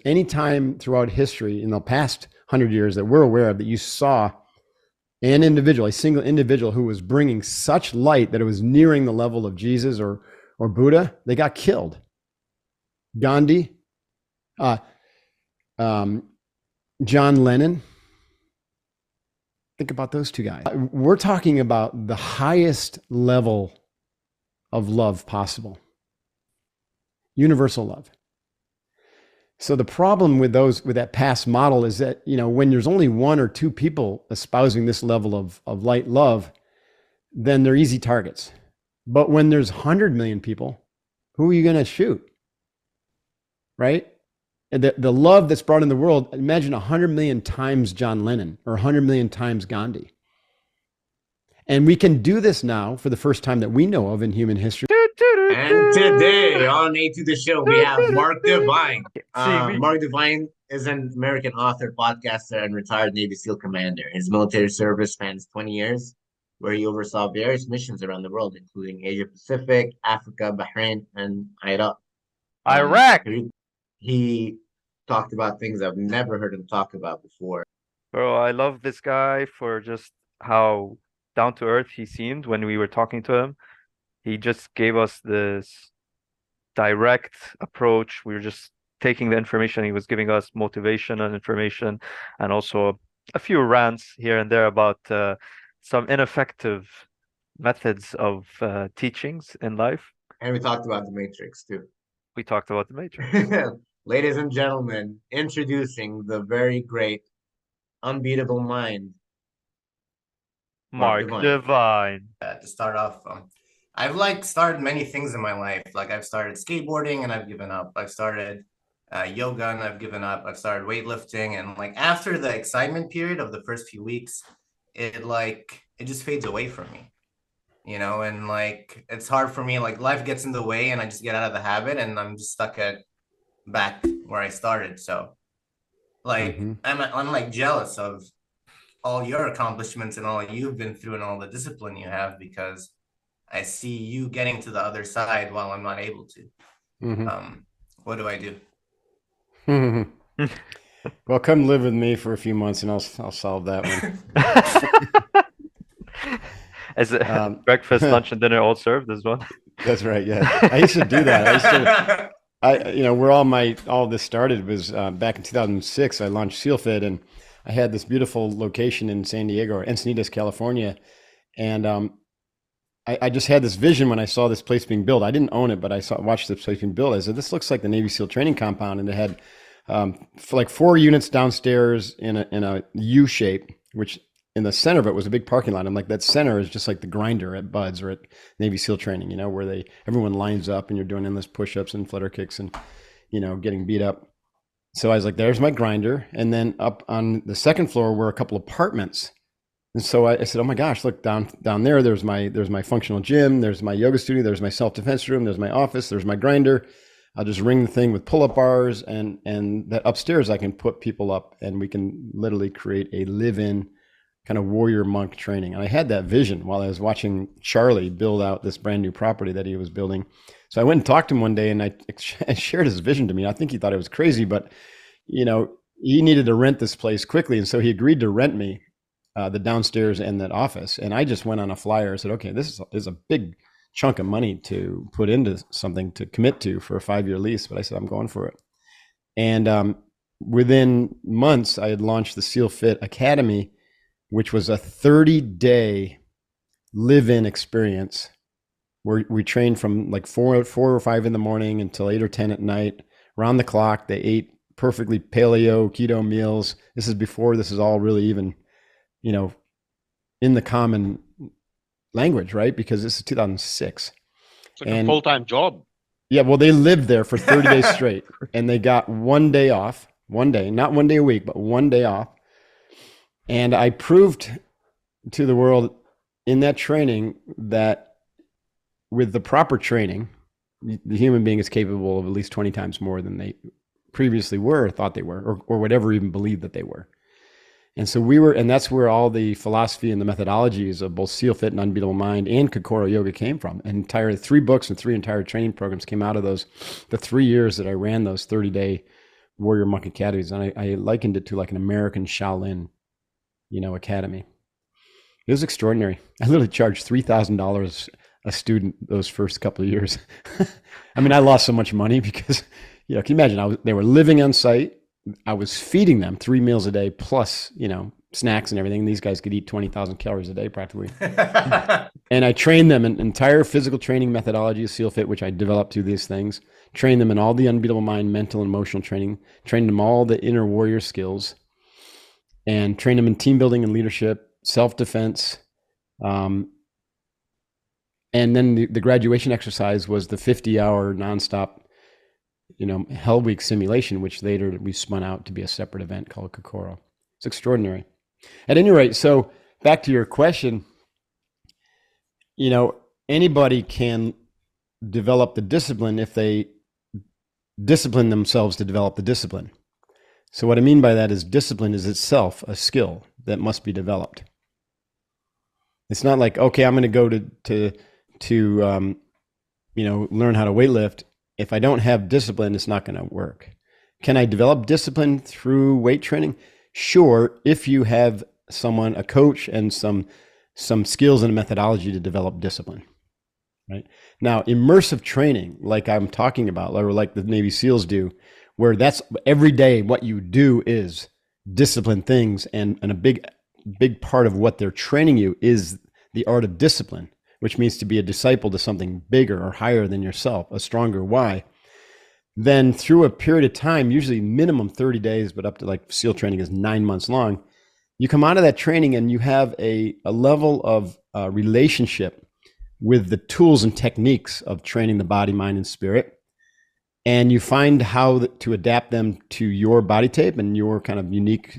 any time throughout history in the past 100 years that we're aware of that you saw an individual, a single individual who was bringing such light that it was nearing the level of Jesus or Buddha, they got killed. Gandhi, John Lennon. Think about those two guys. We're talking about the highest level of love possible. Universal love. So the problem with that past model is that, when there's only one or two people espousing this level of light love, then they're easy targets. But when there's 100 million people, who are you going to shoot? Right? And the love that's brought in the world, imagine 100 million times John Lennon or 100 million times Gandhi. And we can do this now for the first time that we know of in human history. And today on A to the Show, we have Mark Devine. Mark Devine is an American author, podcaster, and retired Navy SEAL commander. His military service spans 20 years, where he oversaw various missions around the world, including Asia Pacific, Africa, Bahrain, and Iraq. He talked about things I've never heard him talk about before. Bro, I love this guy for just how down to earth he seemed when we were talking to him. He just gave us this direct approach. We were just taking the information. He was giving us motivation and information, and also a few rants here and there about some ineffective methods of teachings in life. And we talked about the Matrix too. We talked about the Matrix. Ladies and gentlemen, introducing the very great, unbeatable mind, Mark Devine. To start off, I've started many things in my life. I've started skateboarding and I've given up. I've started yoga and I've given up. I've started weightlifting, and after the excitement period of the first few weeks, it just fades away from me, and it's hard for me. Life gets in the way and I just get out of the habit and I'm just stuck back where I started. So I'm jealous of all your accomplishments and all you've been through and all the discipline you have, because I see you getting to the other side while I'm not able to. What do I do? Well, come live with me for a few months and I'll solve that one. Is it breakfast, lunch, and dinner all served as well? That's right. Yeah, I used to do that. Where all this started was back in 2006. I launched SealFit, and I had this beautiful location in San Diego or Encinitas, California, and I just had this vision when I saw this place being built. I didn't own it, but watched this place being built. I said, "This looks like the Navy SEAL training compound," and it had 4 units downstairs in a U shape, which in the center of it was a big parking lot. I'm like, that center is just like the grinder at Buds or at Navy SEAL training, where everyone lines up and you're doing endless push-ups and flutter kicks and, getting beat up. So I was like, there's my grinder. And then up on the second floor were a couple apartments. And so I said, oh my gosh, look down there. There's my functional gym. There's my yoga studio. There's my self-defense room. There's my office. There's my grinder. I'll just ring the thing with pull-up bars, and that upstairs I can put people up and we can literally create a live-in kind of warrior monk training. And I had that vision while I was watching Charlie build out this brand new property that he was building. So I went and talked to him one day and I shared his vision to me. I think he thought it was crazy, but he needed to rent this place quickly. And so he agreed to rent me the downstairs and that office. And I just went on a flyer and said, okay, this is a big chunk of money to put into something to commit to for a 5-year lease. But I said, I'm going for it. And within months, I had launched the SealFit Academy, which was a 30-day live-in experience where we trained from 4 or 5 in the morning until 8 or 10 at night, around the clock. They ate perfectly paleo, keto meals. This is before this is all really even, in the common language, right? Because this is 2006. It's like a full-time job. Yeah, well, they lived there for 30 days straight, and they got 1 day off, 1 day, not 1 day a week, but 1 day off. And I proved to the world in that training that with the proper training, the human being is capable of at least 20 times more than they previously were, or thought they were, or whatever even believed that they were. And so and that's where all the philosophy and the methodologies of both SealFit and Unbeatable Mind and Kokoro Yoga came from. And 3 books and 3 entire training programs came out of the 3 years that I ran those 30-day Warrior Monk Academies, and I likened it to like an American Shaolin, academy. It was extraordinary. I literally charged $3,000 a student those first couple of years. I mean, I lost so much money because, can you imagine? They were living on site. I was feeding them 3 meals a day plus, snacks and everything. These guys could eat 20,000 calories a day practically. And I trained them in entire physical training methodology of SEAL Fit, which I developed through these things. Trained them in all the unbeatable mind, mental and emotional training. Trained them all the inner warrior skills. And trained them in team building and leadership, self-defense. And then the graduation exercise was the 50-hour nonstop, Hell Week simulation, which later we spun out to be a separate event called Kokoro. It's extraordinary. At any rate, so back to your question, anybody can develop the discipline if they discipline themselves to develop the discipline. So what I mean by that is discipline is itself a skill that must be developed. It's not like, okay, I'm going to go to learn how to weightlift. If I don't have discipline, it's not going to work. Can I develop discipline through weight training? Sure, if you have a coach and some skills and methodology to develop discipline, right? Now, immersive training, like I'm talking about, or like the Navy SEALs do, where that's every day what you do is discipline things, and a big part of what they're training you is the art of discipline, which means to be a disciple to something bigger or higher than yourself, a stronger why. Then through a period of time, usually minimum 30 days, but up to like SEAL training is 9 months long, you come out of that training and you have a level of relationship with the tools and techniques of training the body, mind, and spirit. And you find how to adapt them to your body type and your kind of unique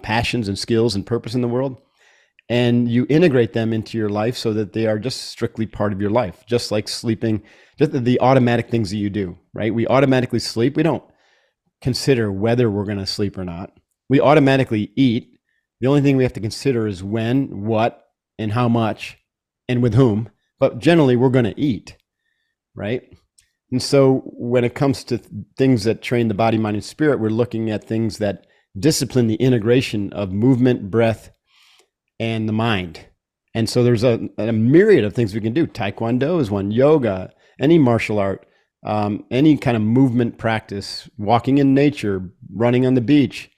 passions and skills and purpose in the world. And you integrate them into your life so that they are just strictly part of your life, just like sleeping, just the automatic things that you do, right? We automatically sleep. We don't consider whether we're going to sleep or not. We automatically eat. The only thing we have to consider is when, what, and how much, and with whom. But generally, we're going to eat, right? And so when it comes to things that train the body, mind, and spirit, we're looking at things that discipline the integration of movement, breath, and the mind. And so there's a myriad of things we can do. Taekwondo is one, yoga, any martial art, any kind of movement practice, walking in nature, running on the beach.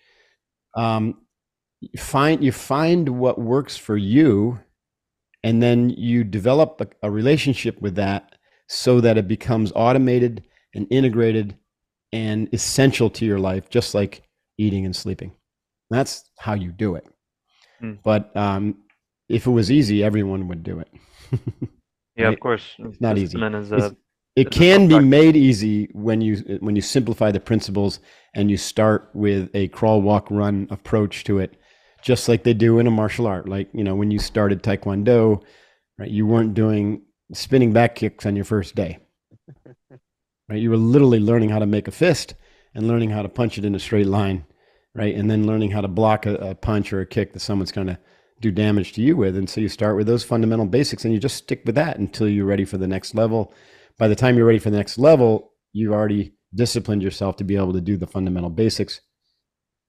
You find what works for you, and then you develop a relationship with that so that it becomes automated and integrated and essential to your life, just like eating and sleeping. That's how you do it. But if it was easy, everyone would do it. Yeah, right? of course. It's not easy. It It's can be complex. made easy when you simplify the principles and you start with a crawl, walk, run approach to it, just like they do in a martial art. Like, when you started Taekwondo, right, you weren't doing spinning back kicks on your first day, right? You were literally learning how to make a fist and learning how to punch it in a straight line, right? And then learning how to block a punch or a kick that someone's going to do damage to you with. And so you start with those fundamental basics and you just stick with that until you're ready for the next level. By the time you're ready for the next level, you've already disciplined yourself to be able to do the fundamental basics.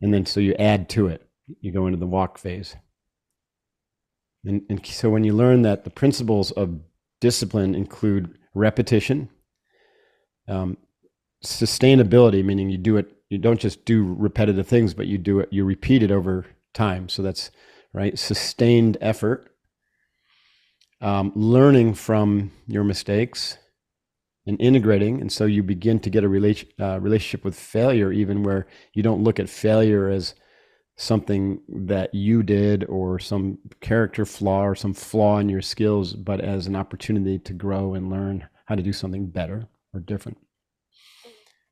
And then so you add to it. You go into the walk phase. And so when you learn that the principles of discipline include repetition, sustainability, meaning you don't just do repetitive things, but you repeat it over time. So that's right, sustained effort, learning from your mistakes and integrating. And so you begin to get a relationship with failure, even where you don't look at failure as something that you did or some character flaw or some flaw in your skills, but as an opportunity to grow and learn how to do something better or different.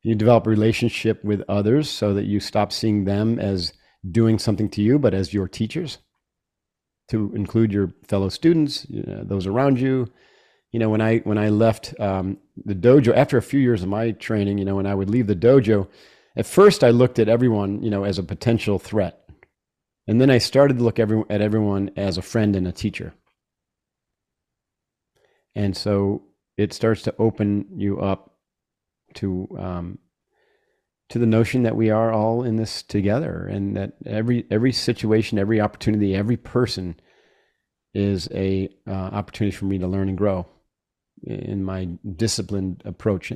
You develop a relationship with others so that you stop seeing them as doing something to you, but as your teachers, to include your fellow students, those around you. When I left the dojo, after a few years of my training, when I would leave the dojo, at first I looked at everyone, as a potential threat. And then I started to look at everyone as a friend and a teacher. And so it starts to open you up to to the notion that we are all in this together, and that every situation, every opportunity, every person is a opportunity for me to learn and grow in my disciplined approach.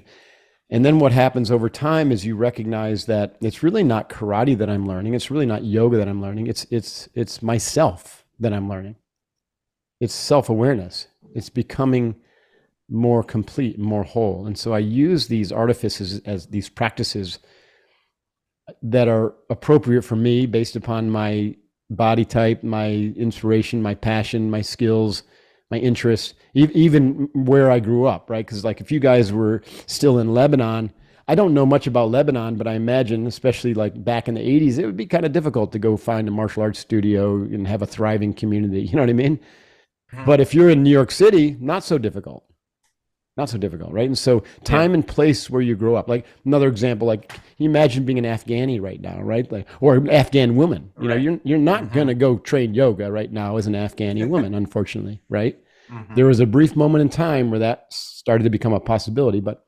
And then what happens over time is you recognize that it's really not karate that I'm learning. It's really not yoga that I'm learning. It's myself that I'm learning. It's self-awareness. It's becoming more complete, more whole. And so I use these artifices as these practices that are appropriate for me based upon my body type, my inspiration, my passion, my skills, my interests, even where I grew up, right? Because like if you guys were still in Lebanon, I don't know much about Lebanon, but I imagine, especially like back in the 80s, it would be kind of difficult to go find a martial arts studio and have a thriving community. You know what I mean? But if you're in New York City, not so difficult. Not so difficult, right? And so time and place where you grow up. Like another example, like can you imagine being an Afghani right now, right? Like, or an Afghan woman. You know, you're not gonna go train yoga right now as an Afghani woman, unfortunately, right? There was a brief moment in time where that started to become a possibility, but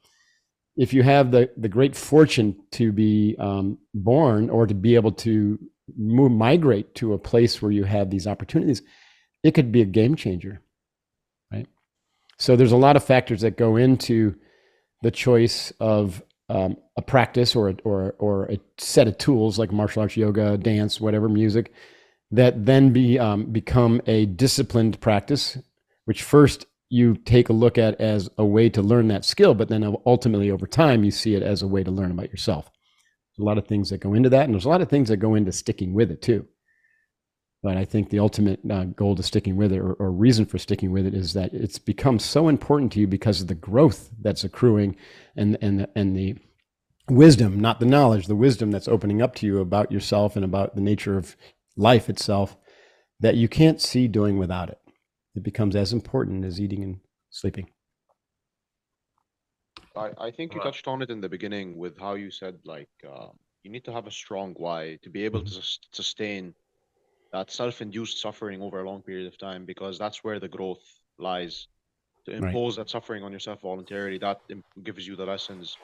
if you have the great fortune to be born or to be able to migrate to a place where you have these opportunities, it could be a game changer, right? So there's a lot of factors that go into the choice of a practice or a set of tools like martial arts, yoga, dance, whatever, music, that then become a disciplined practice, which first you take a look at as a way to learn that skill, but then ultimately over time you see it as a way to learn about yourself. There's a lot of things that go into that, and there's a lot of things that go into sticking with it too. But I think the ultimate goal to sticking with it, or reason for sticking with it, is that it's become so important to you because of the growth that's accruing and the wisdom, not the knowledge, the wisdom that's opening up to you about yourself and about the nature of life itself, that you can't see doing without it. It becomes as important as eating and sleeping. I think you touched on it in the beginning with how you said, like, you need to have a strong why to be able to sustain that self-induced suffering over a long period of time, because that's where the growth lies. To impose that suffering on yourself voluntarily, that gives you the lessons.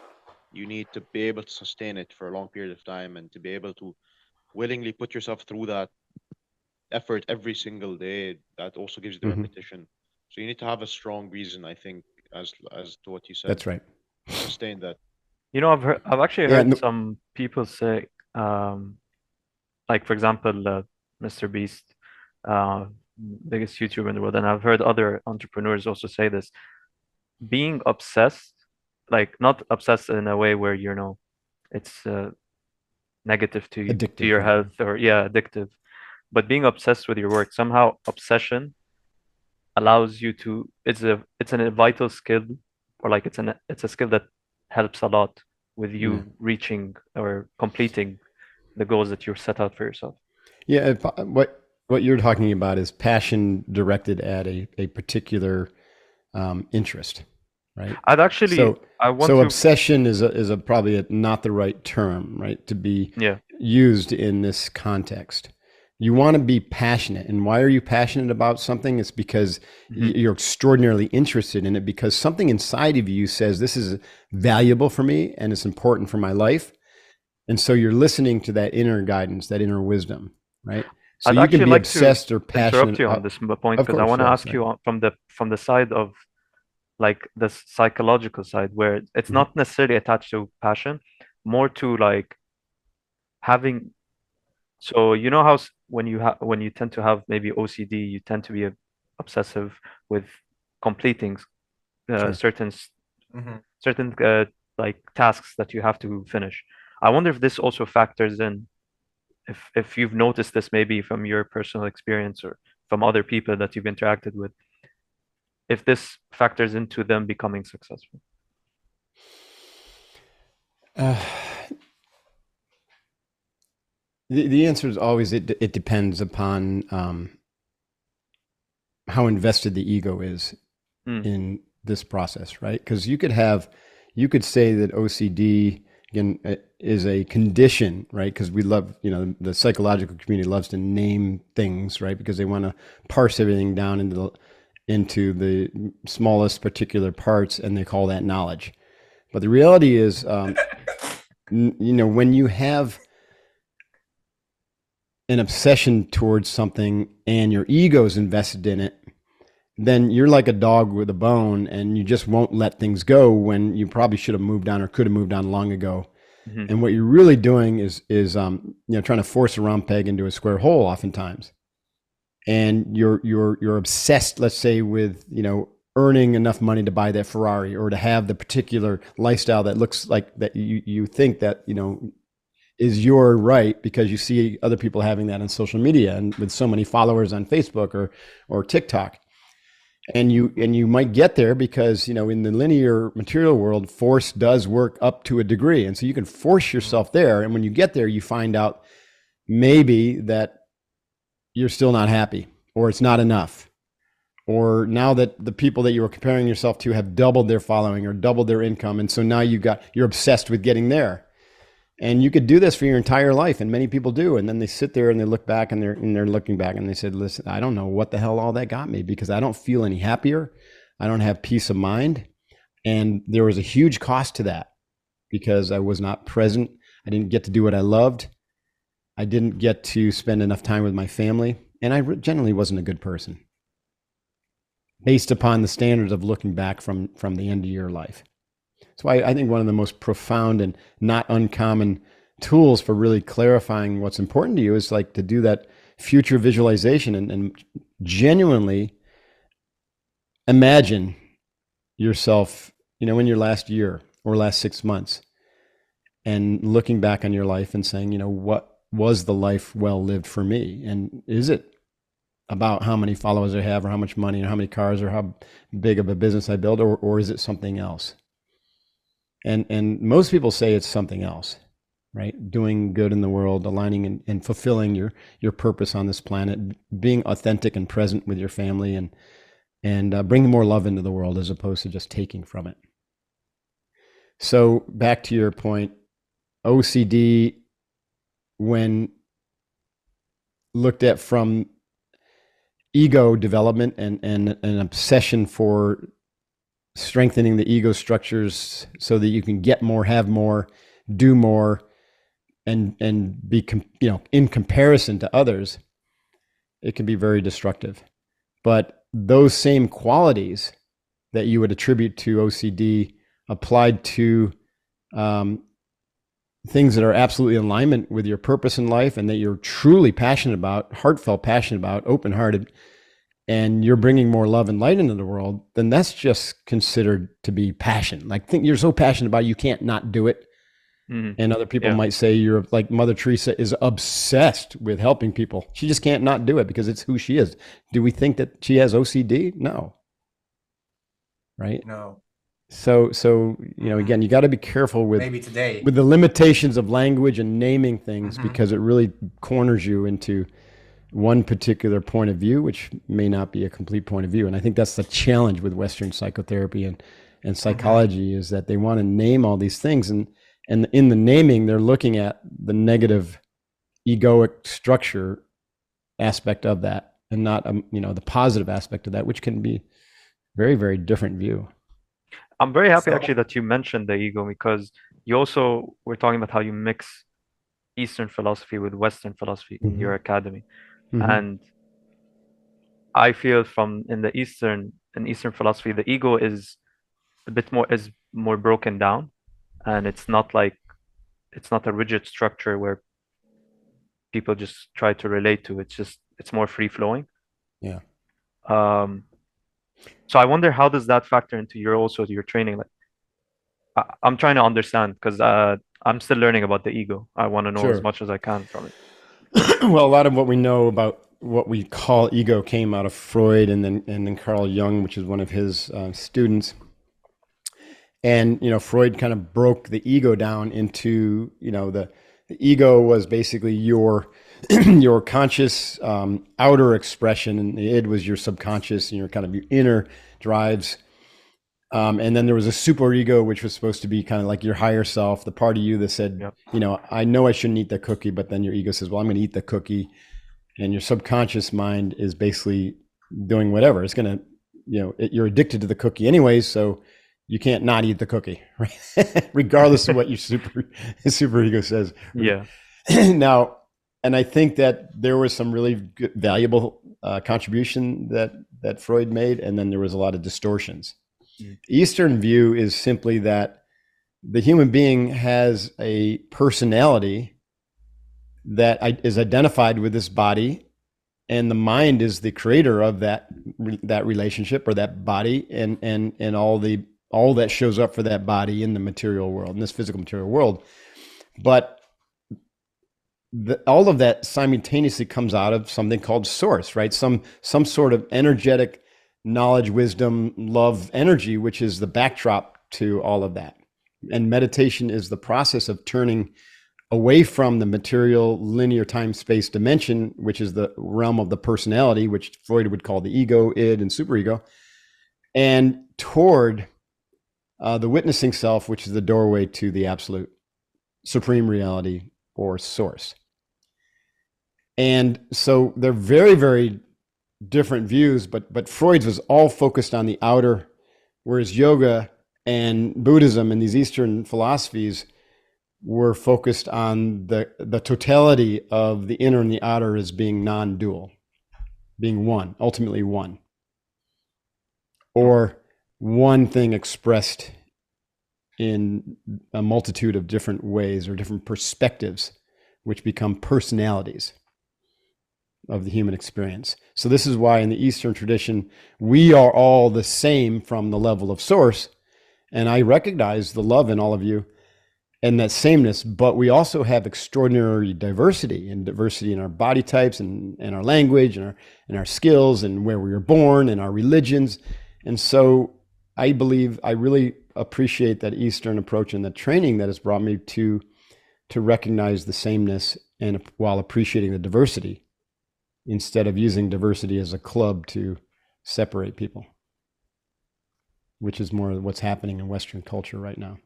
You need to be able to sustain it for a long period of time, and to be able to willingly put yourself through that effort every single day. That also gives you the repetition. So you need to have a strong reason, I think, as to what you said. That's right. Sustain that. You know, I've actually heard some people say, like for example, Mr. Beast, biggest YouTuber in the world, and I've heard other entrepreneurs also say this: being obsessed, like not obsessed in a way where it's negative to your health, or addictive, but being obsessed with your work, somehow obsession allows you to. It's a vital skill, or like it's a skill that helps a lot with you reaching or completing the goals that you're set out for yourself. Yeah, what you're talking about is passion directed at a particular interest, right? So obsession is probably not the right term, right, to be used in this context. You want to be passionate, and why are you passionate about something? It's because you're extraordinarily interested in it, because something inside of you says this is valuable for me and it's important for my life, and so you're listening to that inner guidance, that inner wisdom. Right. So you can be obsessed or passionate. Interrupt you on this point, because I want to ask you from the side of like the psychological side, where it's not necessarily attached to passion, more to like having. So you know how when you tend to have maybe OCD, you tend to be obsessive with completing certain like tasks that you have to finish. I wonder if this also factors in. If you've noticed this maybe from your personal experience or from other people that you've interacted with, if this factors into them becoming successful. The answer is always it depends upon how invested the ego is in this process, right? Because you could say that OCD again is a condition, right? Because we love, the psychological community loves to name things, right? Because they want to parse everything down into the smallest particular parts, and they call that knowledge. But the reality is, you know, when you have an obsession towards something and your ego's invested in it, then you're like a dog with a bone, and you just won't let things go when you probably should have moved on or could have moved on long ago. Mm-hmm. And what you're really doing is you know, trying to force a round peg into a square hole oftentimes. And you're obsessed, let's say, with, you know, earning enough money to buy that Ferrari or to have the particular lifestyle that looks like that you think that, you know, is your right because you see other people having that on social media and with so many followers on Facebook or TikTok. And you might get there because, you know, in the linear material world, force does work up to a degree. And so you can force yourself there. And when you get there, you find out maybe that you're still not happy, or it's not enough. Or now that the people that you were comparing yourself to have doubled their following or doubled their income. And so now you're obsessed with getting there. And you could do this for your entire life, and many people do. And then they sit there and they look back and they're looking back and they said, listen, I don't know what the hell all that got me because I don't feel any happier. I don't have peace of mind. And there was a huge cost to that because I was not present. I didn't get to do what I loved. I didn't get to spend enough time with my family. And I generally wasn't a good person based upon the standards of looking back from the end of your life. That's why I think one of the most profound and not uncommon tools for really clarifying what's important to you is like to do that future visualization and genuinely imagine yourself, you know, in your last year or last 6 months and looking back on your life and saying, you know, what was the life well lived for me? And is it about how many followers I have or how much money or how many cars or how big of a business I build, or is it something else? And most people say it's something else, right? Doing good in the world, aligning and fulfilling your purpose on this planet, being authentic and present with your family, and bringing more love into the world as opposed to just taking from it. So back to your point, OCD, when looked at from ego development and an obsession for strengthening the ego structures so that you can get more, have more, do more, and be, you know, in comparison to others, it can be very destructive. But those same qualities that you would attribute to OCD applied to things that are absolutely in alignment with your purpose in life and that you're truly passionate about, heartfelt passionate about, open-hearted, and you're bringing more love and light into the world, then that's just considered to be passion. Like, think you're so passionate about it, you can't not do it. Mm-hmm. And other people might say you're like Mother Teresa is obsessed with helping people. She just can't not do it because it's who she is. Do we think that she has OCD? No. Right? No. So you know, again, you got to be careful with maybe today with the limitations of language and naming things, because it really corners you into one particular point of view, which may not be a complete point of view. And I think that's the challenge with Western psychotherapy and psychology, is that they want to name all these things, and in the naming, they're looking at the negative egoic structure aspect of that, and not you know, the positive aspect of that, which can be very, very different view. I'm very happy actually that you mentioned the ego, because you also were talking about how you mix Eastern philosophy with Western philosophy in your academy. And I feel in Eastern philosophy, the ego is more broken down, and it's not a rigid structure where people just try to relate to. It's more free flowing. Yeah. So I wonder, how does that factor into your training? Like, I'm trying to understand, because I'm still learning about the ego. I want to know as much as I can from it. Well, a lot of what we know about what we call ego came out of Freud and then Carl Jung, which is one of his students. And, you know, Freud kind of broke the ego down into, you know, the ego was basically your your conscious outer expression, and the id was your subconscious and your kind of your inner drives. And then there was a super ego, which was supposed to be kind of like your higher self, the part of you that said, you know, I know I shouldn't eat the cookie, but then your ego says, well, I'm going to eat the cookie. And your subconscious mind is basically doing whatever. It's going to, you know, you're addicted to the cookie anyways. So You can't not eat the cookie, right? Regardless of what your superego says. Yeah. Now, and I think that there was some really good, valuable contribution that Freud made, and then there was a lot of distortions. The Eastern view is simply that the human being has a personality that is identified with this body, and the mind is the creator of that relationship or that body, and all that shows up for that body in the material world, in this physical material world. But all of that simultaneously comes out of something called source, right? Some sort of energetic knowledge, wisdom, love, energy, which is the backdrop to all of that. And meditation is the process of turning away from the material linear time space dimension, which is the realm of the personality, which Freud would call the ego, id, and superego, and toward the witnessing self, which is the doorway to the absolute supreme reality or source. And so they're very, very different views, but Freud's was all focused on the outer, whereas yoga and Buddhism and these Eastern philosophies were focused on the totality of the inner and the outer as being non-dual, being one, ultimately one, or one thing expressed in a multitude of different ways or different perspectives, which become personalities of the human experience. So this is why in the Eastern tradition, we are all the same from the level of source. And I recognize the love in all of you and that sameness, but we also have extraordinary diversity, and diversity in our body types and our language and our skills and where we were born and our religions. And so I believe I really appreciate that Eastern approach and the training that has brought me to recognize the sameness and while appreciating the diversity, instead of using diversity as a club to separate people, which is more what's happening in Western culture right now.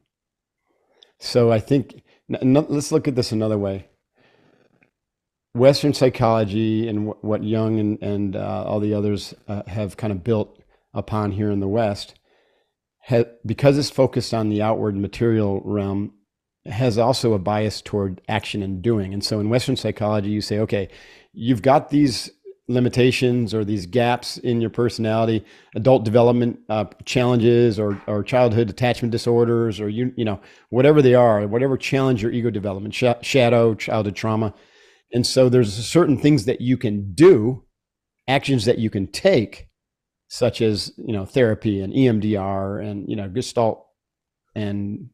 So I think, let's look at this another way. Western psychology and what Jung and all the others have kind of built upon here in the West, because it's focused on the outward material realm, has also a bias toward action and doing. And so in Western psychology, you say, okay, you've got these limitations or these gaps in your personality, adult development challenges or childhood attachment disorders, or you know whatever they are, whatever challenge your ego development, shadow, childhood trauma. And so there's certain things that you can do, actions that you can take, such as therapy and EMDR and Gestalt and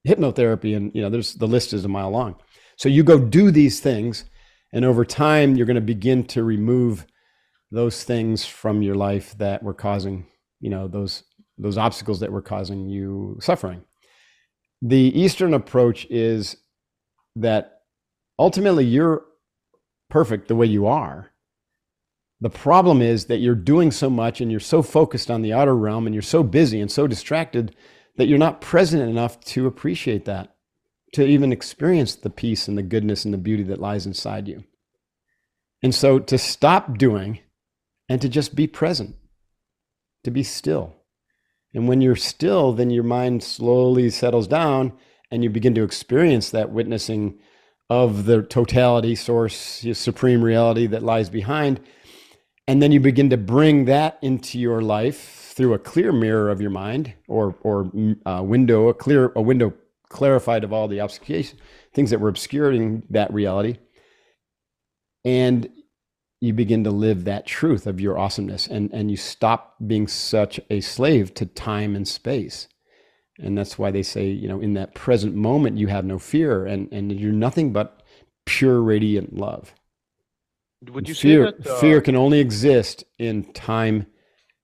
hypnotherapy, and there's the list is a mile long. So you go do these things, and over time you're going to begin to remove those things from your life that were causing those obstacles that were causing you suffering. The Eastern approach is that ultimately you're perfect the way you are. The problem is that you're doing so much and you're so focused on the outer realm and you're so busy and so distracted that you're not present enough to appreciate that, to even experience the peace and the goodness and the beauty that lies inside you. And so to stop doing and to just be present, to be still. And when you're still, then your mind slowly settles down and you begin to experience that witnessing of the totality, source, supreme reality that lies behind. And then you begin to bring that into your life through a clear mirror of your mind, or a window clarified of all the things that were obscuring that reality. And you begin to live that truth of your awesomeness, and you stop being such a slave to time and space. And that's why they say, in that present moment, you have no fear, and you're nothing but pure radiant love. Would you say that fear can only exist in time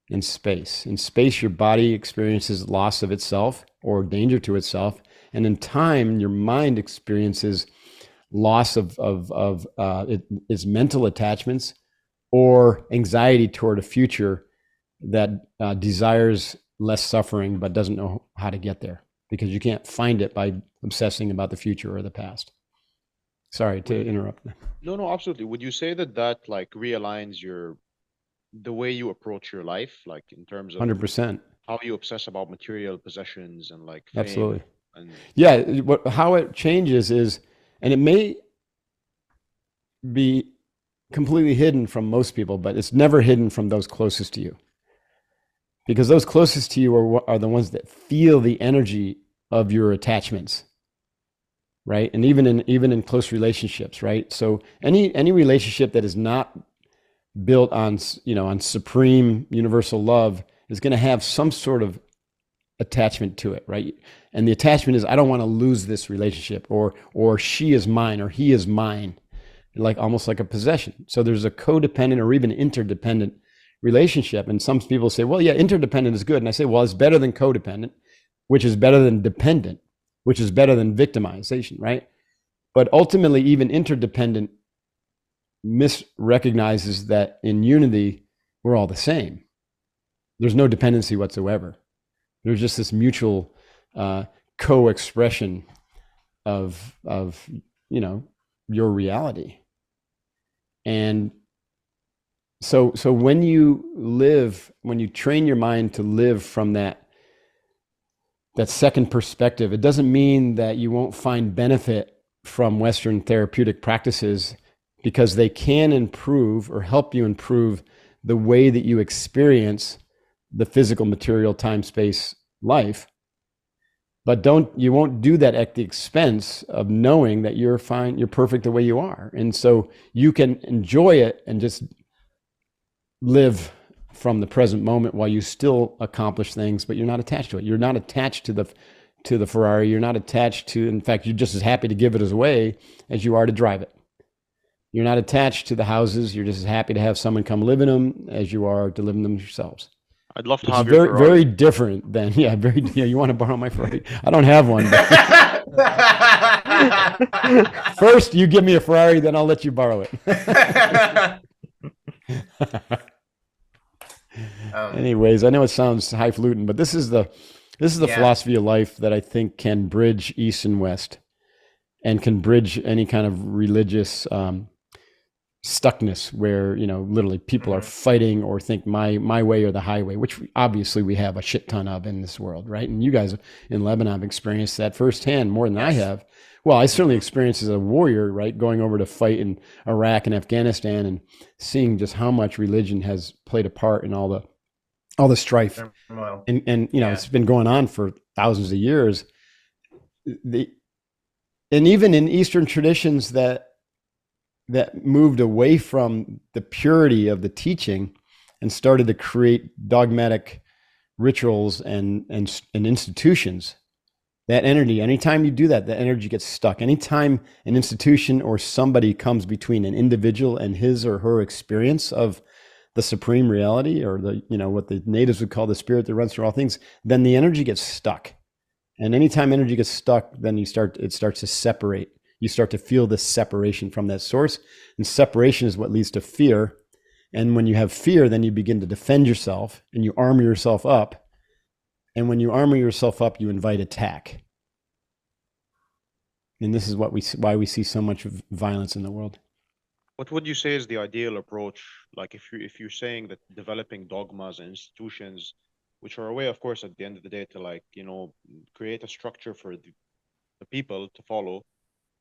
and space? In space, your body experiences loss of itself or danger to itself, and in time, your mind experiences loss of its mental attachments or anxiety toward a future that desires less suffering but doesn't know how to get there, because you can't find it by obsessing about the future or the past. Sorry to interrupt. No, absolutely. Would you say that like realigns the way you approach your life, like in terms of 100%. how you obsess about material possessions and like fame. Absolutely. And Yeah, how it changes is, and it may be completely hidden from most people, but it's never hidden from those closest to you. Because those closest to you are the ones that feel the energy of your attachments, right? And even in close relationships, right? So any relationship that is not built on supreme universal love is going to have some sort of attachment to it, right? And the attachment is, I don't want to lose this relationship, or she is mine, or he is mine, like almost like a possession. So there's a codependent or even interdependent relationship. And some people say, well, yeah, interdependent is good. And I say, well, it's better than codependent, which is better than dependent, which is better than victimization, right? But ultimately, even interdependent misrecognizes that in unity, we're all the same. There's no dependency whatsoever. There's just this mutual co-expression of your reality. And so when you train your mind to live from that second perspective, it doesn't mean that you won't find benefit from Western therapeutic practices, because they can improve or help you improve the way that you experience the physical, material, time, space, life. But you won't do that at the expense of knowing that you're fine, you're perfect the way you are. And so you can enjoy it and just live from the present moment while you still accomplish things, but you're not attached to it. You're not attached to the Ferrari. You're not attached to, in fact, you're just as happy to give it away as you are to drive it. You're not attached to the houses. You're just as happy to have someone come live in them as you are to live in them yourselves. I'd love to It's have your Ferrari. very different than, you want to borrow my Ferrari? I don't have one. First, you give me a Ferrari, then I'll let you borrow it. Anyways, I know it sounds highfalutin, but this is the philosophy of life that I think can bridge East and West, and can bridge any kind of religious stuckness where literally people are fighting or think my way or the highway, which obviously we have a shit ton of in this world, right? And you guys in Lebanon have experienced that firsthand more than I have. Well, I certainly experienced as a warrior, right, going over to fight in Iraq and Afghanistan and seeing just how much religion has played a part in all the strife. And it's been going on for thousands of years. And even in Eastern traditions that moved away from the purity of the teaching and started to create dogmatic rituals and institutions, that energy, anytime you do that, the energy gets stuck. Anytime an institution or somebody comes between an individual and his or her experience of the supreme reality, or what the natives would call the spirit that runs through all things, then the energy gets stuck. And anytime energy gets stuck, then it starts to separate. You start to feel this separation from that source. And separation is what leads to fear. And when you have fear, then you begin to defend yourself and you armor yourself up. And when you armor yourself up, you invite attack. And this is why we see so much violence in the world. What would you say is the ideal approach? Like if you're saying that developing dogmas and institutions, which are a way, of course, at the end of the day to create a structure for the people to follow,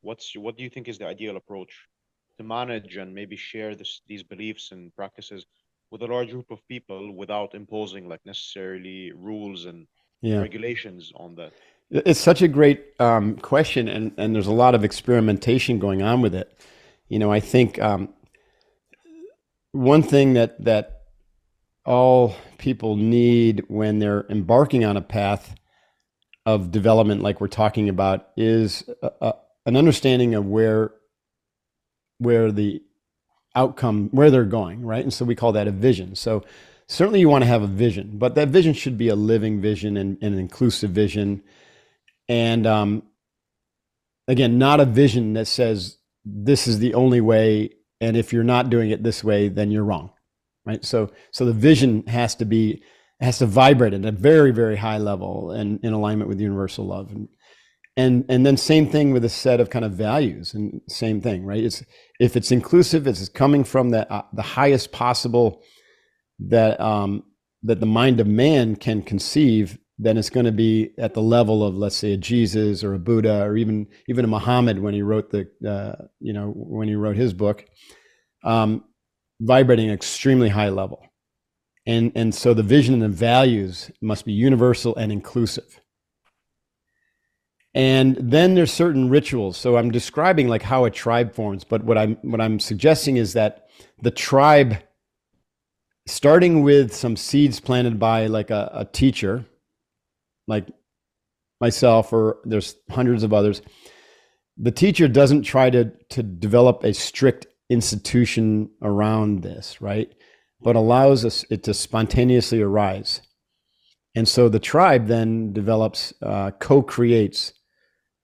what do you think is the ideal approach to manage and maybe share these beliefs and practices with a large group of people without imposing necessarily rules and regulations on that? It's such a great question, and there's a lot of experimentation going on with it. I think one thing that all people need when they're embarking on a path of development, like we're talking about, is an understanding of where the outcome, where they're going, right? And so we call that a vision. So certainly you want to have a vision, but that vision should be a living vision and an inclusive vision. And again, not a vision that says this is the only way, and if you're not doing it this way, then you're wrong, right? So the vision has to vibrate at a very, very high level and in alignment with universal love. And then same thing with a set of kind of values, and same thing, right? If it's inclusive, it's coming from the highest possible that that the mind of man can conceive, then it's going to be at the level of, let's say, a Jesus or a Buddha, or even a Muhammad when he wrote when he wrote his book, vibrating at an extremely high level. And so the vision and the values must be universal and inclusive. And then there's certain rituals. So I'm describing like how a tribe forms, but what I'm suggesting is that the tribe, starting with some seeds planted by like a teacher, like myself, or there's hundreds of others, the teacher doesn't try to develop a strict institution around this, right? But allows it to spontaneously arise. And so the tribe then develops, co-creates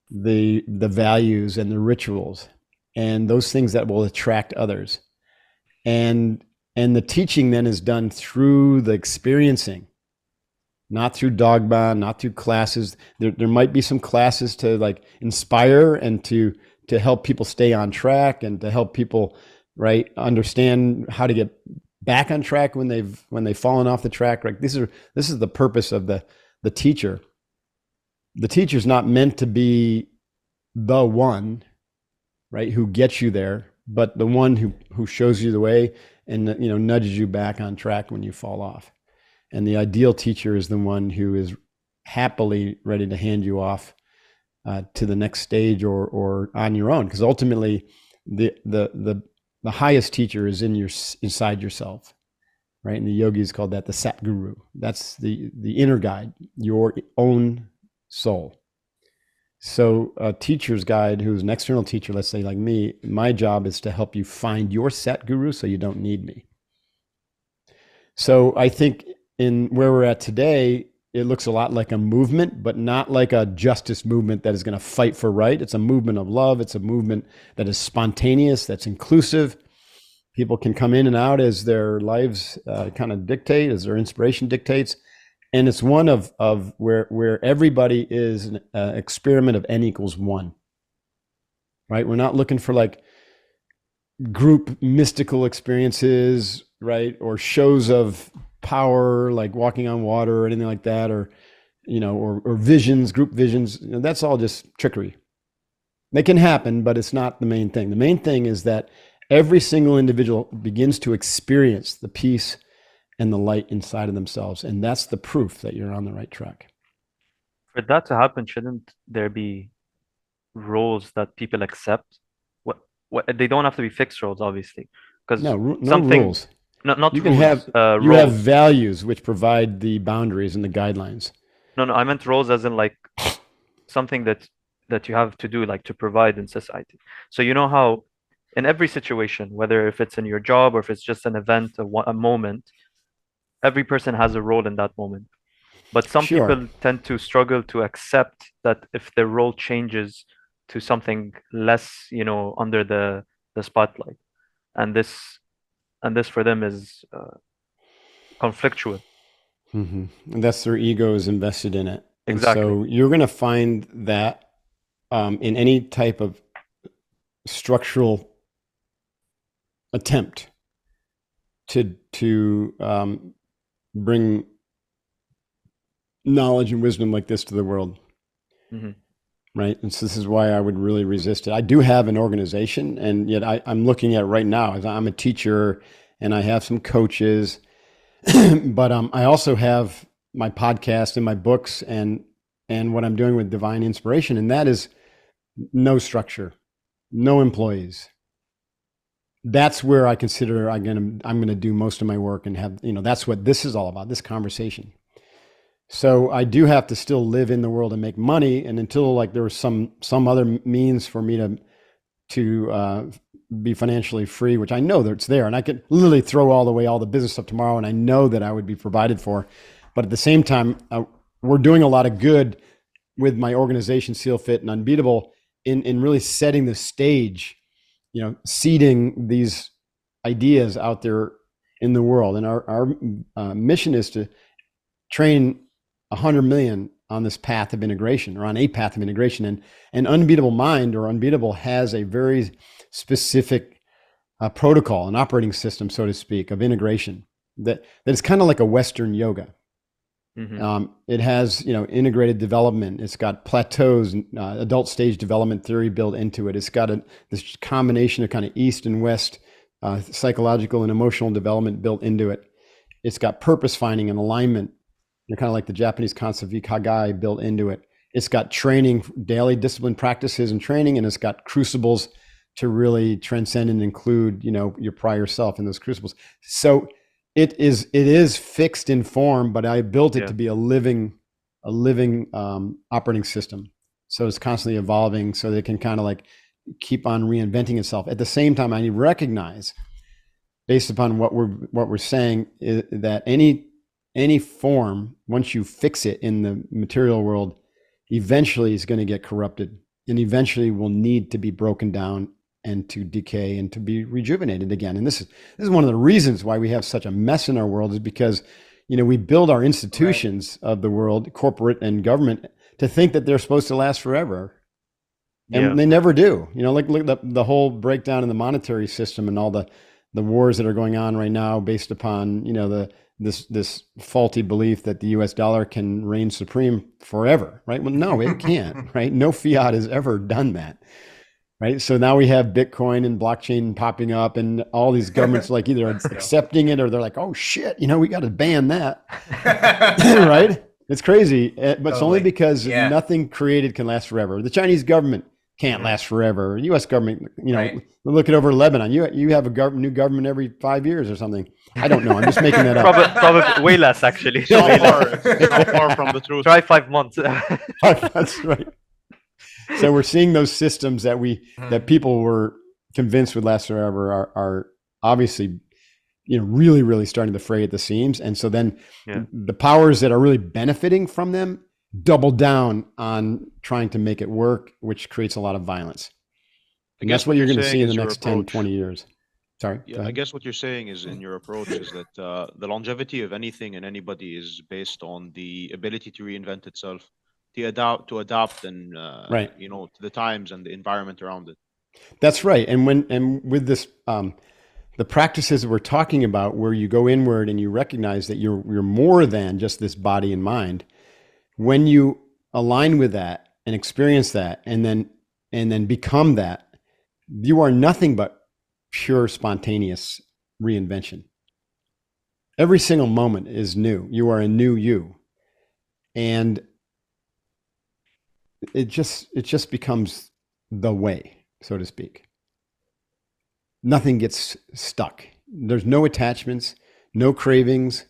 the values and the rituals and those things that will attract others. And the teaching then is done through the experiencing, not through dogma, not through classes. There might be some classes to like inspire and to help people stay on track and to help people, right, understand how to get back on track when they've fallen off the track. Right? This is the purpose of the teacher. The teacher's not meant to be the one, right, who gets you there, but the one who shows you the way and nudges you back on track when you fall off. And the ideal teacher is the one who is happily ready to hand you off to the next stage or on your own, because ultimately the highest teacher is inside yourself, right? And the yogis called that the Sat Guru. That's the inner guide, your own soul. So a teacher's guide who's an external teacher, let's say like me, my job is to help you find your Sat Guru so you don't need me. So I think in where we're at today, it looks a lot like a movement, but not like a justice movement that is going to fight for right. It's a movement of love. It's a movement that is spontaneous, that's inclusive. People can come in and out as their lives kind of dictate, as their inspiration dictates. And it's one of where everybody is an experiment of n equals 1, right? We're not looking for like group mystical experiences, right? Or shows of power, like walking on water or anything like that, or visions, group visions. That's all just trickery. They can happen, but it's not the main thing. The main thing is that every single individual begins to experience the peace and the light inside of themselves. And that's the proof that you're on the right track. For that to happen, shouldn't there be roles that people accept? What they don't have to be fixed roles, obviously, because no rules. Not you rules, can have you roles. have values which provide the boundaries and the guidelines. No, I meant roles as in like something that you have to do, like to provide in society. So you know how in every situation, whether if it's in your job or if it's just an event, a moment, every person has a role in that moment. But some Sure. people tend to struggle to accept that if their role changes to something less, under the spotlight, and this for them is conflictual. Mm-hmm. And that's their ego is invested in it. Exactly. And so you're going to find that in any type of structural attempt to bring knowledge and wisdom like this to the world. Mm-hmm. Right. And so this is why I would really resist it. I do have an organization, and yet I'm looking at right now as I'm a teacher and I have some coaches, but I also have my podcast and my books and what I'm doing with Divine Inspiration. And that is no structure, no employees. That's where I consider I'm going to do most of my work and have, that's what this is all about, this conversation. So I do have to still live in the world and make money. And until like there was some other means for me to be financially free, which I know that it's there, and I could literally throw all the business stuff tomorrow, and I know that I would be provided for. But at the same time, we're doing a lot of good with my organization, Seal Fit and Unbeatable, in really setting the stage, seeding these ideas out there in the world. And our mission is to train 100 million on this path of integration, or on a path of integration. And Unbeatable Mind, or Unbeatable, has a very specific protocol, an operating system, so to speak, of integration. that is kind of like a Western yoga. It has, integrated development. It's got plateaus, adult stage development theory built into it. It's got this combination of kind of East and West psychological and emotional development built into it. It's got purpose finding and alignment, kind of like the Japanese concept of ikigai built into it. It's got training, daily discipline practices and training, and it's got crucibles to really transcend and include, your prior self in those crucibles. So it is fixed in form, but I built it to be a living operating system. So it's constantly evolving, so that it can kind of like keep on reinventing itself. At the same time, I recognize, based upon what we're saying, is that any form, once you fix it in the material world, eventually is going to get corrupted, and eventually will need to be broken down and to decay and to be rejuvenated again. And this is one of the reasons why we have such a mess in our world, is because, we build our institutions of the world, corporate and government, to think that they're supposed to last forever. And they never do. Look at the whole breakdown in the monetary system and all the wars that are going on right now based upon, this faulty belief that the US dollar can reign supreme forever, right? Well, no, it can't, right? No fiat has ever done that. Right. So now we have Bitcoin and blockchain popping up, and all these governments like either accepting it or they're like, oh shit, we got to ban that. Right. It's crazy. But it's only because nothing created can last forever. The Chinese government can't last forever. U.S. government, look at over Lebanon. You have a new government every 5 years or something. I don't know. I'm just making that up. Probably way less, actually. Not far from the truth. Try 5 months. That's right. So we're seeing those systems that people were convinced would last forever are obviously, really, really starting to fray at the seams. And so then the powers that are really benefiting from them double down on trying to make it work, which creates a lot of violence. And that's what you're going to see in the next 10, 20 years. Sorry. Yeah, I guess what you're saying is, in your approach, is that the longevity of anything and anybody is based on the ability to reinvent itself, to adapt and to the times and the environment around it. That's right. And with this the practices that we're talking about, where you go inward and you recognize that you're more than just this body and mind, when you align with that and experience that and then become that, you are nothing but pure spontaneous reinvention. Every single moment is new. You are a new you. And it just becomes the way, so to speak. Nothing gets stuck. There's no attachments, no cravings.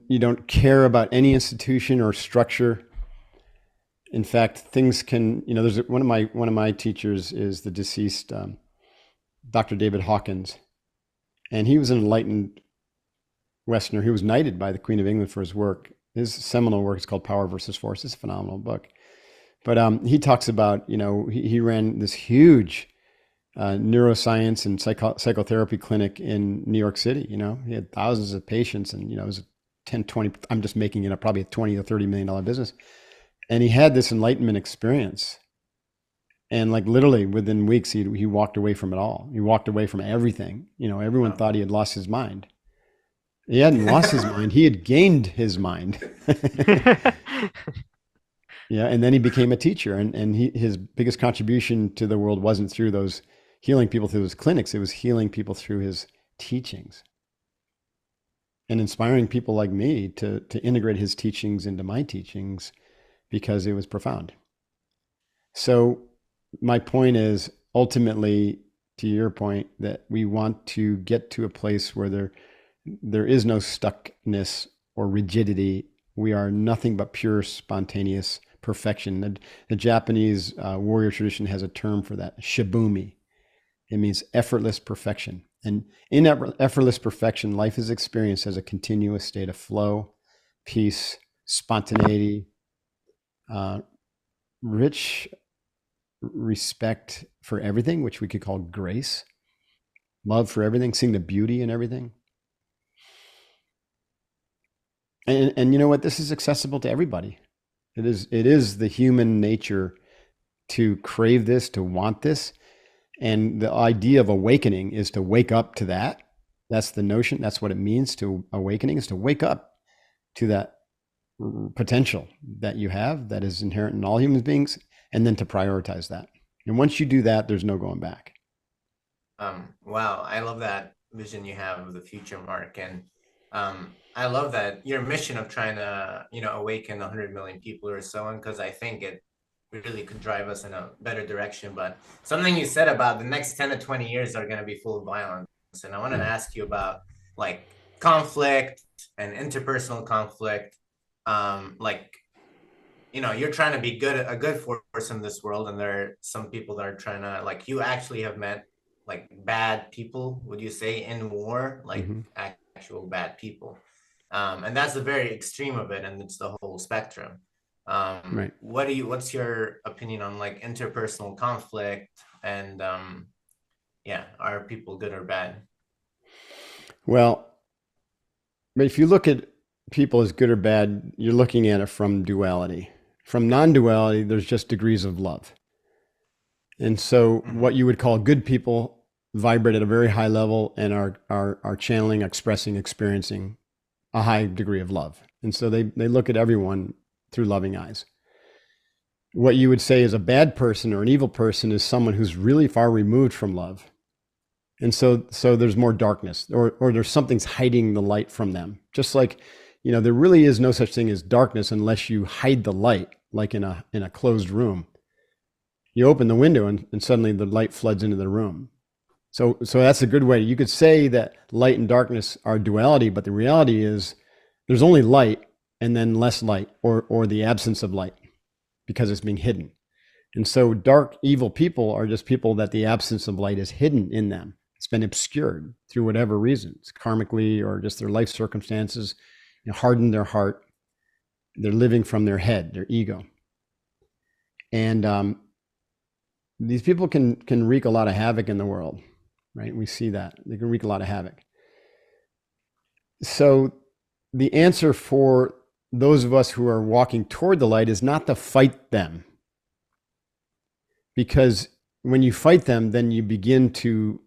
You don't care about any institution or structure. In fact, things can, there's one of my teachers is the deceased Dr. David Hawkins, and he was an enlightened Westerner. He was knighted by the Queen of England for his work. His seminal work is called Power versus Force. It's a phenomenal book. But he talks about, he ran this huge neuroscience and psychotherapy clinic in New York City. He had thousands of patients, and, it was a 10, 20, I'm just making it up, probably a 20 or $30 million business. And he had this enlightenment experience. And like literally within weeks, he walked away from it all. He walked away from everything. Everyone thought he had lost his mind. He hadn't lost his mind. He had gained his mind. Yeah. And then he became a teacher, and his biggest contribution to the world wasn't through those healing people through those clinics. It was healing people through his teachings and inspiring people like me to integrate his teachings into my teachings, because it was profound. So my point is, ultimately, to your point, that we want to get to a place where there is no stuckness or rigidity. We are nothing but pure, spontaneous perfection. The Japanese warrior tradition has a term for that, shibumi. It means effortless perfection. And in that effortless perfection, life is experienced as a continuous state of flow, peace, spontaneity, rich respect for everything, which we could call grace, love for everything, seeing the beauty in everything. And you know what? This is accessible to everybody. It is the human nature to crave this, to want this. And the idea of awakening is to wake up to that That's the notion. That's what it means to awakening, is to wake up to that potential that you have that is inherent in all human beings, and then to prioritize that. And once you do that, there's no going back. Wow, I love that vision you have of the future, Mark. And I love that your mission of trying to, awaken 100 million people or so on, because I think it really could drive us in a better direction. But something you said about the next 10 to 20 years are going to be full of violence. And I wanted to ask you about like conflict and interpersonal conflict. You're trying to be a good force in this world, and there are some people that are trying to, like, you actually have met like bad people, would you say, in war, like actual bad people. And that's the very extreme of it, and it's the whole spectrum. Right. What's your opinion on like interpersonal conflict, and are people good or bad? Well, if you look at people as good or bad, you're looking at it from duality. From non-duality, there's just degrees of love. And so what you would call good people vibrate at a very high level and are channeling, expressing, experiencing a high degree of love. And so they look at everyone through loving eyes. What you would say is a bad person or an evil person is someone who's really far removed from love. And so there's more darkness, or there's something's hiding the light from them. Just like, there really is no such thing as darkness unless you hide the light, like in a closed room. You open the window and suddenly the light floods into the room. So that's a good way. You could say that light and darkness are duality, but the reality is there's only light and then less light, or the absence of light, because it's being hidden. And so dark, evil people are just people that the absence of light is hidden in them. It's been obscured through whatever reasons, karmically or just their life circumstances, hardened their heart. They're living from their head, their ego. And these people can wreak a lot of havoc in the world, right? We see that. They can wreak a lot of havoc. So the answer for those of us who are walking toward the light is not to fight them. Because when you fight them, then you begin to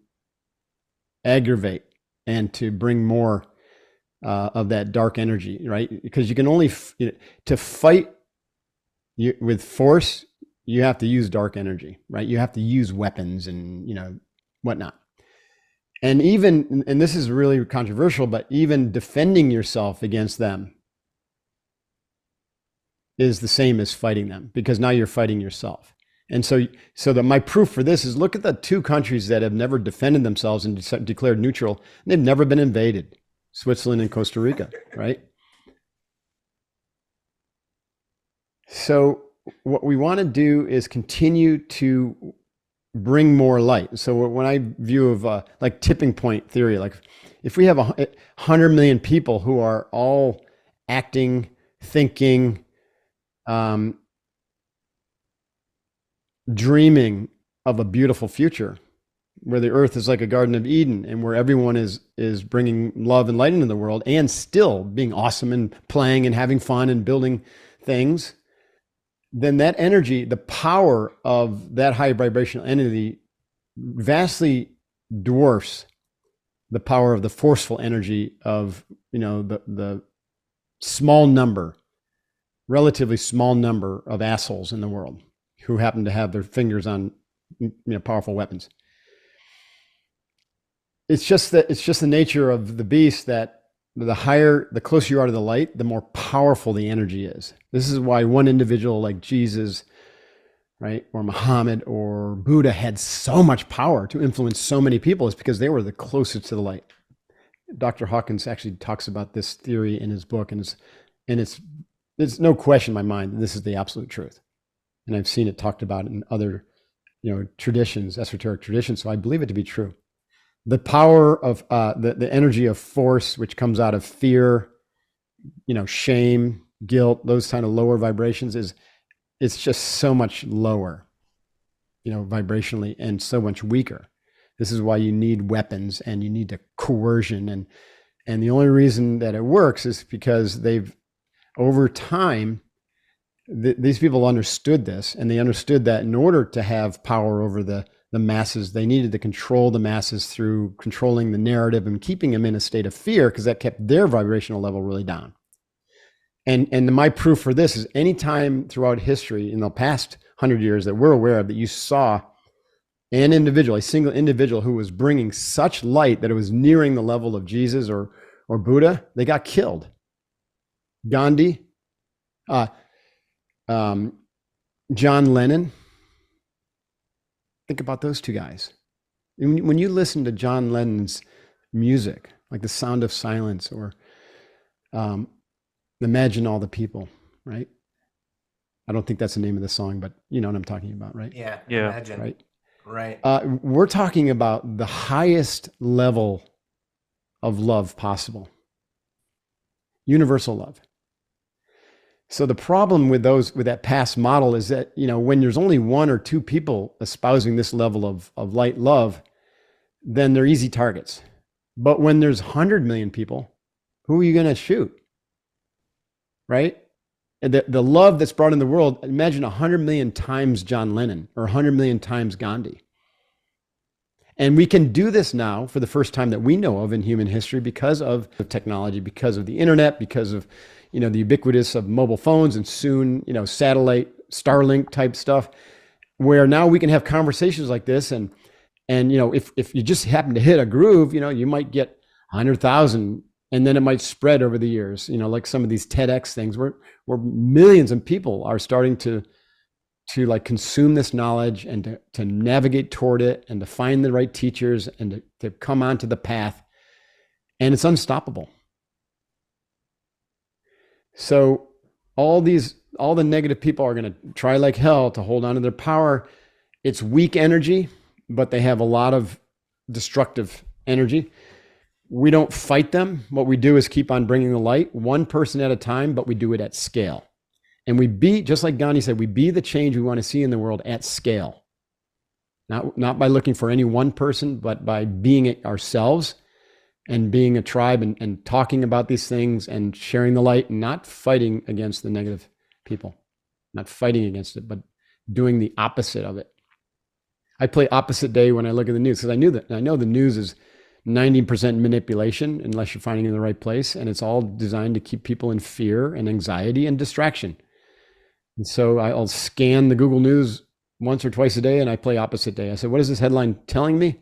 aggravate and to bring more of that dark energy, right? Because you can only, to fight with force, you have to use dark energy, right? You have to use weapons and, whatnot. And even, and this is really controversial, but even defending yourself against them is the same as fighting them, because now you're fighting yourself. And so that my proof for this is, look at the two countries that have never defended themselves and declared neutral. And they've never been invaded, Switzerland and Costa Rica, right? So what we want to do is continue to bring more light. So when I view of like tipping point theory, like if we have 100 million people who are all acting, thinking, dreaming of a beautiful future where the earth is like a Garden of Eden, and where everyone is bringing love and light into the world and still being awesome and playing and having fun and building things, then that energy, the power of that high vibrational entity vastly dwarfs the power of the forceful energy of, the small number, relatively small number of assholes in the world who happen to have their fingers on, powerful weapons. It's just the nature of the beast that the closer you are to the light, the more powerful the energy is. This is why one individual like Jesus, right, or Muhammad or Buddha had so much power to influence so many people, is because they were the closest to the light. Dr. Hawkins actually talks about this theory in his book, and it's no question in my mind that this is the absolute truth. And I've seen it talked about in other, traditions, esoteric traditions. So I believe it to be true. The power of the energy of force, which comes out of fear, shame, guilt, those kind of lower vibrations, it's just so much lower, vibrationally, and so much weaker. This is why you need weapons and you need a coercion. And the only reason that it works is because they've, over time, these people understood this, and they understood that in order to have power over the the masses. They needed to control the masses through controlling the narrative and keeping them in a state of fear, because that kept their vibrational level really down. And my proof for this is anytime throughout history in the past 100 years that we're aware of that you saw an individual, a single individual who was bringing such light that it was nearing the level of Jesus or Buddha, they got killed. Gandhi, John Lennon. Think about those two guys. When you listen to John Lennon's music, like The Sound of Silence or Imagine All the People, right? I don't think that's the name of the song, but you know what I'm talking about, right? Yeah. Yeah. Imagine. Right. Right. We're talking about the highest level of love possible. Universal love. So the problem with that past model is that, when there's only one or two people espousing this level of light love, then they're easy targets. But when there's 100 million people, who are you going to shoot? Right? And the love that's brought in the world, imagine 100 million times John Lennon or 100 million times Gandhi. And we can do this now for the first time that we know of in human history because of technology, because of the internet, because of, the ubiquitous of mobile phones and soon, satellite, Starlink type stuff, where now we can have conversations like this. And if you just happen to hit a groove, you might get 100,000, and then it might spread over the years, like some of these TEDx things where millions of people are starting to like consume this knowledge and to navigate toward it and to find the right teachers and to come onto the path. And it's unstoppable. So all the negative people are going to try like hell to hold on to their power. It's weak energy, but they have a lot of destructive energy. We don't fight them. What we do is keep on bringing the light, one person at a time, but we do it at scale. And we be, just like Gandhi said, we be the change we want to see in the world at scale. Not by looking for any one person, but by being it ourselves and being a tribe and talking about these things and sharing the light and not fighting against the negative people, not fighting against it, but doing the opposite of it. I play opposite day when I look at the news because I know the news is 90% manipulation unless you're finding it in the right place. And it's all designed to keep people in fear and anxiety and distraction. And so I'll scan the Google News once or twice a day and I play opposite day. I said, what is this headline telling me?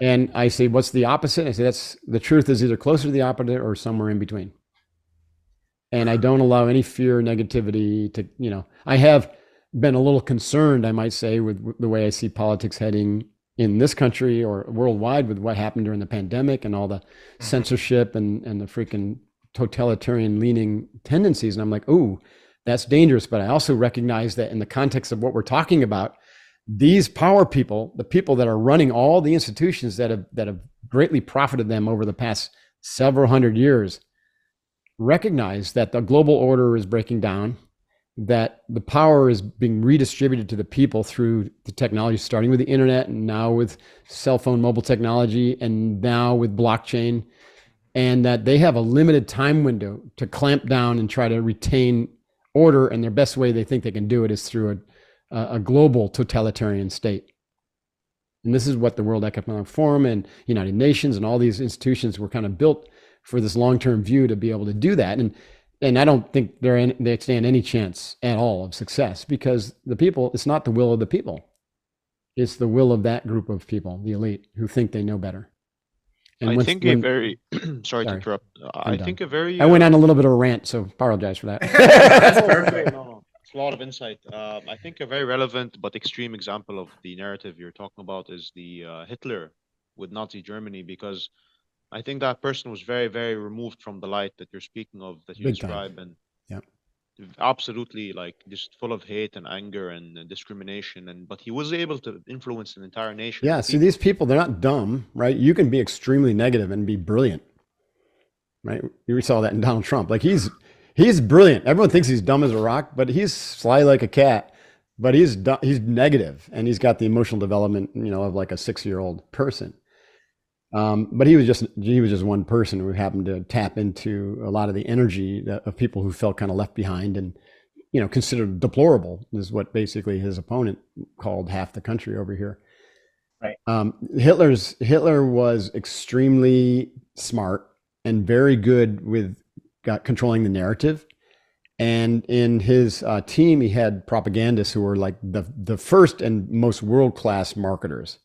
And I say, what's the opposite? I say, that's the truth is either closer to the opposite or somewhere in between. And I don't allow any fear or negativity to, I have been a little concerned, I might say, with the way I see politics heading in this country or worldwide with what happened during the pandemic and all the censorship and the freaking totalitarian leaning tendencies. And I'm like, ooh, that's dangerous. But I also recognize that in the context of what we're talking about, these power people, the people that are running all the institutions that have greatly profited them over the past several hundred years, recognize that the global order is breaking down, that the power is being redistributed to the people through the technology, starting with the internet and now with cell phone mobile technology and now with blockchain, and that they have a limited time window to clamp down and try to retain order. And their best way they think they can do it is through a global totalitarian state. And this is what the World Economic Forum and United Nations and all these institutions were kind of built for, this long-term view to be able to do that. And I don't think they stand any chance at all of success because the people, it's not the will of the people. It's the will of that group of people, the elite, who think they know better. And I think a very, sorry to interrupt. I think a very, I went on a little bit of a rant, so apologize for that. That's perfect. No, it's a lot of insight. I think a very relevant but extreme example of the narrative you're talking about is the Hitler with Nazi Germany, because I think that person was very, very removed from the light that you're speaking of, that you Big time. describe, and Yeah. absolutely like just full of hate and anger and discrimination. But he was able to influence an entire nation. Yeah. See, these people, they're not dumb, right? You can be extremely negative and be brilliant, right? You saw that in Donald Trump. Like he's brilliant. Everyone thinks he's dumb as a rock, but he's sly like a cat. But he's negative, and he's got the emotional development, of like a 6-year-old person. But he was just one person who happened to tap into a lot of the energy of people who felt kind of left behind and, considered deplorable, is what basically his opponent called half the country over here. Right. Hitler was extremely smart and very good with controlling the narrative. And in his team, he had propagandists who were like the first and most world-class marketers,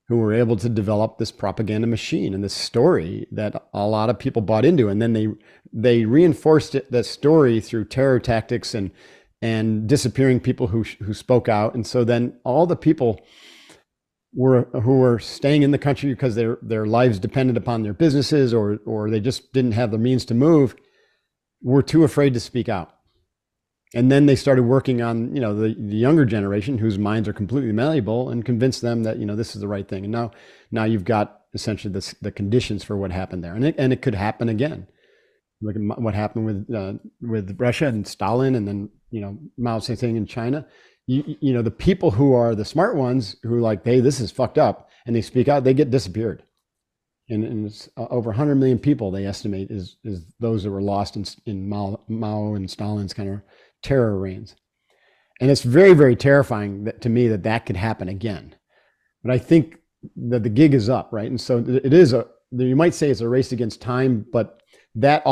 who were able to develop this propaganda machine and this story that a lot of people bought into. And then they reinforced that story through terror tactics and disappearing people who spoke out. And so then all the people who were staying in the country because their lives depended upon their businesses, or they just didn't have the means to move, were too afraid to speak out. And then they started working on, the younger generation whose minds are completely malleable, and convince them that, this is the right thing. And now you've got essentially the conditions for what happened there. And it could happen again. Look at what happened with Russia and Stalin, and then, Mao Zedong in China. The people who are the smart ones, who are like, hey, this is fucked up, and they speak out, they get disappeared. And it's over 100 million people, they estimate, is those that were lost in Mao and Stalin's kind of terror reigns. And it's very, very terrifying to me that could happen again. But I think that the gig is up, right? And so it is you might say it's a race against time, but that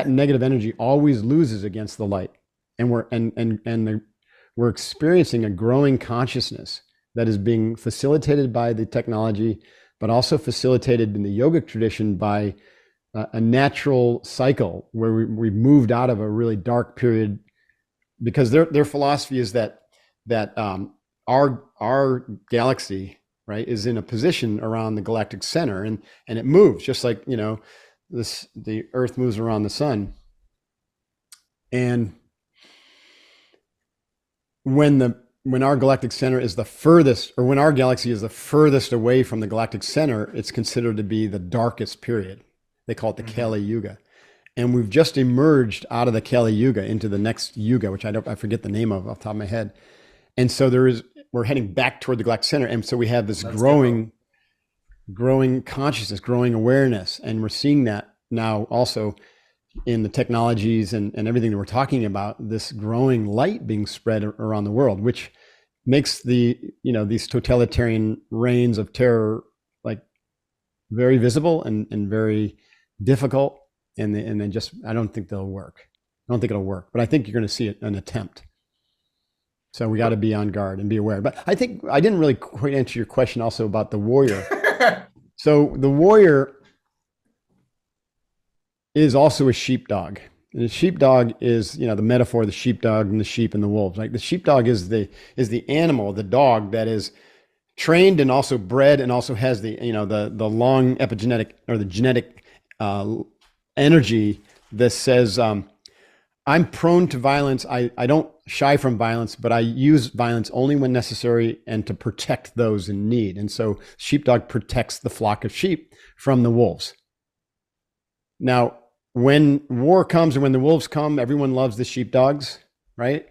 negative energy always loses against the light. And we're experiencing a growing consciousness that is being facilitated by the technology, but also facilitated in the yogic tradition by a natural cycle where we've moved out of a really dark period, because their philosophy is that our galaxy, right, is in a position around the galactic center, and it moves just like the Earth moves around the sun. And when our galactic center is the furthest, or when our galaxy is the furthest away from the galactic center, it's considered to be the darkest period. They call it the Kali Yuga. And we've just emerged out of the Kali Yuga into the next Yuga, which I forget the name of off the top of my head. And so we're heading back toward the galactic center. And so we have this growing consciousness, growing awareness. And we're seeing that now also in the technologies and everything that we're talking about, this growing light being spread around the world, which makes these totalitarian reigns of terror like very visible and very difficult. And then just, I don't think they'll work. I don't think it'll work, but I think you're going to see an attempt. So we got to be on guard and be aware. But I think I didn't really quite answer your question also about the warrior. So the warrior is also a sheepdog. And the sheepdog is, the metaphor of the sheepdog and the sheep and the wolves. Like the sheepdog is the animal, the dog that is trained and also bred and also has the long epigenetic, or the genetic energy that says, I'm prone to violence. I don't shy from violence, but I use violence only when necessary and to protect those in need. And so sheepdog protects the flock of sheep from the wolves. Now, when war comes and when the wolves come, everyone loves the sheepdogs, right?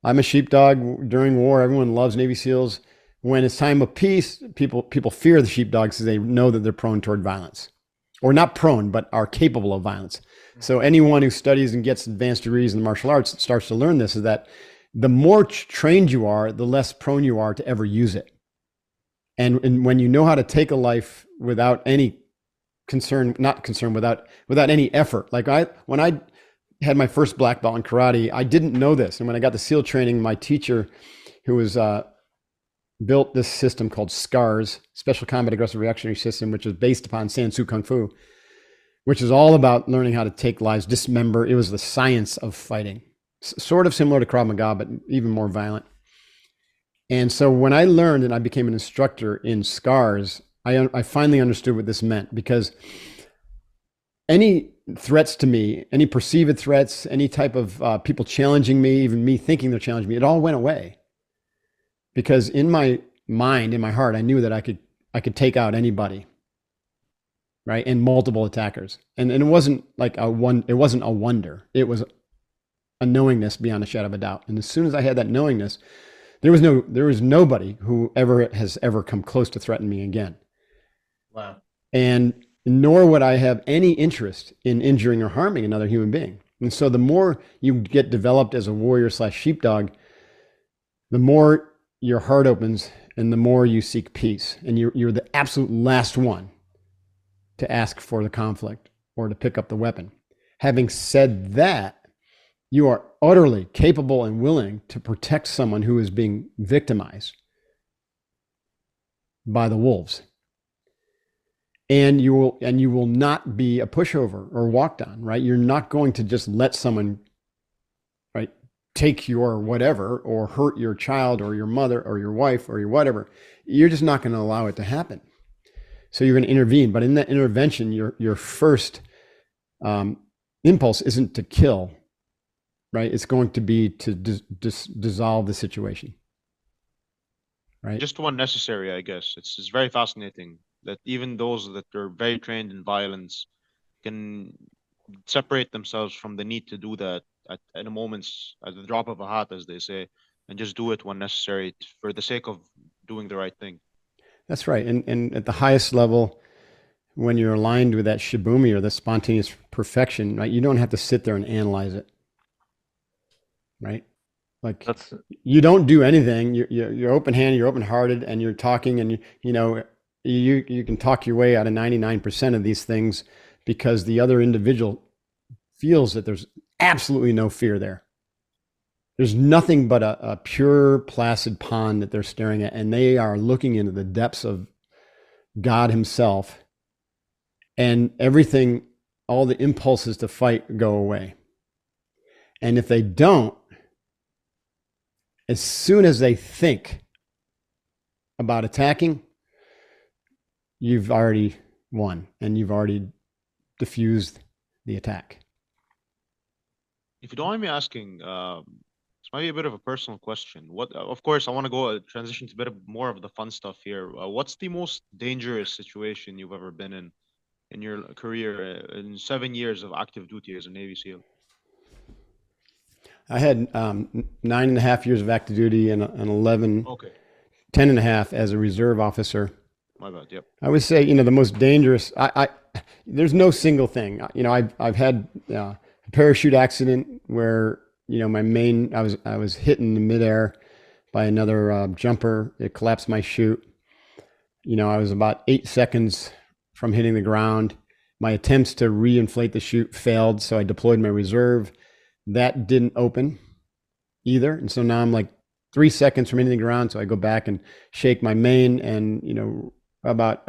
I'm a sheepdog during war. Everyone loves Navy SEALs. When it's time of peace, people fear the sheepdogs because they know that they're prone toward violence. Or not prone, but are capable of violence. So anyone who studies and gets advanced degrees in the martial arts starts to learn this, is that the more trained you are, the less prone you are to ever use it. And when you know how to take a life without any without any effort. Like when I had my first black belt in karate, I didn't know this. And when I got the SEAL training, my teacher, who was built this system called SCARS, Special Combat Aggressive Reactionary System, which is based upon Sansu Kung Fu, which is all about learning how to take lives, dismember. It was the science of fighting, sort of similar to Krav Maga, but even more violent. And so when I learned and I became an instructor in SCARS, I finally understood what this meant, because any threats to me, any perceived threats, any type of people challenging me, even me thinking they're challenging me, it all went away. Because in my mind, in my heart, I knew that I could take out anybody, right? And multiple attackers. And it wasn't like it wasn't a wonder. It was a knowingness beyond a shadow of a doubt. And as soon as I had that knowingness, there was nobody who has ever come close to threaten me again. Wow. And nor would I have any interest in injuring or harming another human being. And so the more you get developed as a warrior / sheepdog, the more your heart opens and the more you seek peace. And you're the absolute last one to ask for the conflict or to pick up the weapon. Having said that, you are utterly capable and willing to protect someone who is being victimized by the wolves. And you will not be a pushover or walked on, right? You're not going to just let someone, right, take your whatever or hurt your child or your mother or your wife or your whatever. You're just not going to allow it to happen. So you're going to intervene. But in that intervention, your first impulse isn't to kill, right? It's going to be to dissolve the situation, right? Just one necessary, I guess. It's very fascinating that even those that are very trained in violence can separate themselves from the need to do that at a moment's, at the drop of a hat, as they say, and just do it when necessary for the sake of doing the right thing. That's right. And at the highest level, when you're aligned with that shibumi or the spontaneous perfection, right, you don't have to sit there and analyze it, right? Like you don't do anything. You're open-handed, you're open-hearted, and you're talking, and you can talk your way out of 99% of these things because the other individual feels that there's absolutely no fear there. There's nothing but a pure, placid pond that they're staring at, and they are looking into the depths of God himself, and everything, all the impulses to fight go away. And if they don't, as soon as they think about attacking, you've already won and you've already diffused the attack. If you don't mind me asking, this might be a bit of a personal question. Of course, I want to go transition to a bit more of the fun stuff here. What's the most dangerous situation you've ever been in your career in 7 years of active duty as a Navy SEAL? I had 9.5 years of active duty and 11, 10 and a half as a reserve officer. My bad. Yep. I would say, the most dangerous, there's no single thing. I've had a parachute accident where, I was hit in the midair by another jumper. It collapsed my chute. I was about 8 seconds from hitting the ground. My attempts to reinflate the chute failed, so I deployed my reserve. That didn't open either. And so now I'm like 3 seconds from hitting the ground. So I go back and shake my main, and, about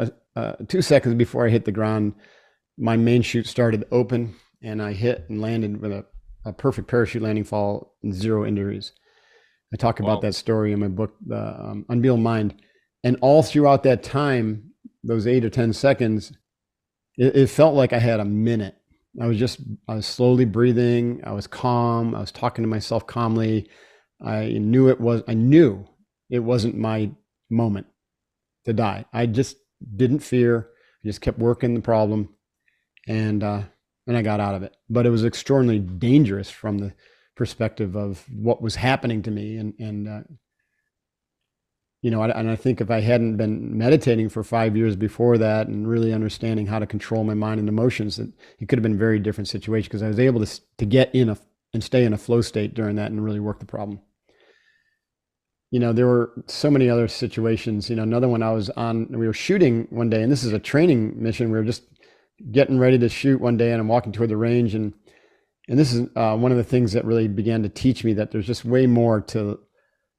2 seconds before I hit the ground, my main chute started to open, and I hit and landed with a perfect parachute landing fall and 0 injuries. I talk about that story in my book, The Unbeatable Mind. And all throughout that time, those 8 or 10 seconds, it felt like I had a minute. I was slowly breathing. I was calm. I was talking to myself calmly. I knew it wasn't my moment to die. I just didn't fear. I just kept working the problem, and I got out of it. But it was extraordinarily dangerous from the perspective of what was happening to me. And I think if I hadn't been meditating for 5 years before that and really understanding how to control my mind and emotions, that it could have been a very different situation, because I was able to get in and stay in a flow state during that and really work the problem. There were so many other situations. Another one we were shooting one day, and this is a training mission. We were just getting ready to shoot one day, and I'm walking toward the range, and this is one of the things that really began to teach me that there's just way more to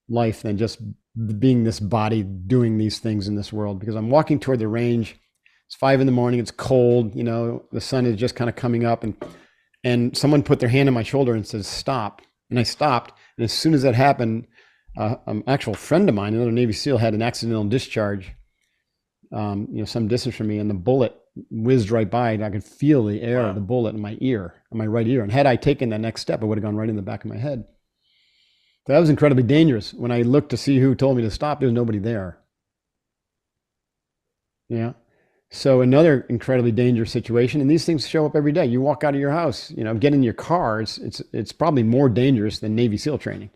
life than just being this body doing these things in this world. Because I'm walking toward the range, it's 5 a.m, it's cold, the sun is just kind of coming up, and someone put their hand on my shoulder and says, "Stop." And I stopped, and as soon as that happened, an actual friend of mine, another Navy SEAL, had an accidental discharge, some distance from me, and the bullet whizzed right by, and I could feel the air of the bullet in my ear, in my right ear. And had I taken that next step, it would have gone right in the back of my head. So that was incredibly dangerous. When I looked to see who told me to stop, there was nobody there. Yeah. So another incredibly dangerous situation, and these things show up every day. You walk out of your house, get in your car. It's probably more dangerous than Navy SEAL training,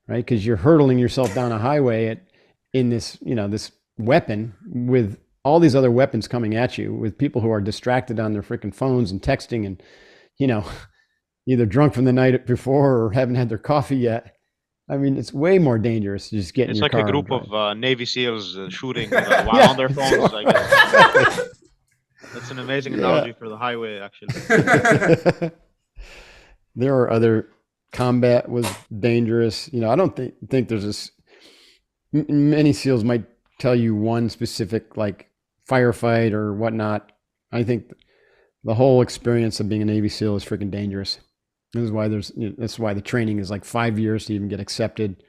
right? Because you're hurtling yourself down a highway in this, this weapon, with all these other weapons coming at you, with people who are distracted on their freaking phones and texting, and either drunk from the night before or haven't had their coffee yet. I mean, it's way more dangerous to just get in It's your like car a and group drive. of Navy SEALs shooting Yeah. while on their phones, I guess. Exactly. That's an amazing Yeah. analogy for the highway, actually. There are other combat was dangerous. You know, I don't think there's this. Many SEALs might tell you one specific like firefight or whatnot. I think the whole experience of being a Navy SEAL is freaking dangerous. This is why that's why the training is like 5 years to even get accepted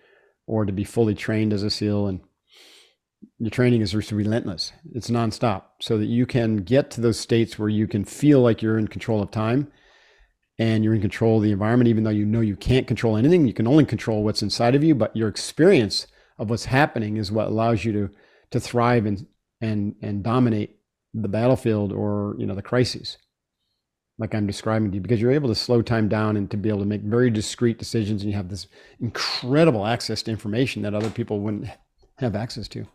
or to be fully trained as a SEAL. And your training is just relentless. It's nonstop so that you can get to those states where you can feel like you're in control of time and you're in control of the environment, even though you know you can't control anything. You can only control what's inside of you, but your experience of what's happening is what allows you to thrive and dominate the battlefield or, you know, the crises like I'm describing to you, because you're able to slow time down and to be able to make very discrete decisions, and you have this incredible access to information that other people wouldn't have access to.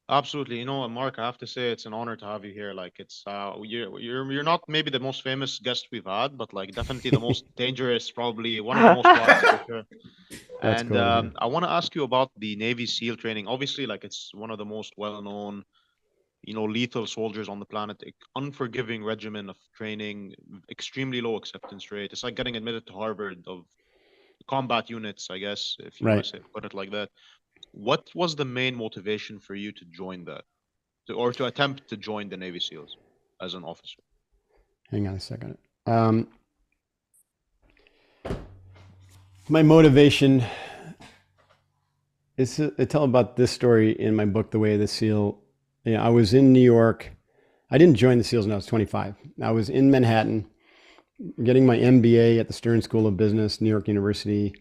Absolutely. You know, Mark, I have to say it's an honor to have you here. Like it's you're not maybe the most famous guest we've had, but like definitely the most dangerous, probably one of the most wise for sure. That's And cool to hear. I want to ask you about the Navy SEAL training. Obviously, like it's one of the most well-known, you know, lethal soldiers on the planet, unforgiving regimen of training, extremely low acceptance rate. It's like getting admitted to Harvard of combat units, I guess, if you want Right. to say, put it like that. What was the main motivation for you to join that, or to attempt to join the Navy SEALs as an officer? Hang on a second. My motivation is I tell about this story in my book, The Way of the SEAL. You know, I was in New York. I didn't join the SEALs when I was 25. I was in Manhattan getting my MBA at the Stern School of Business, New York University,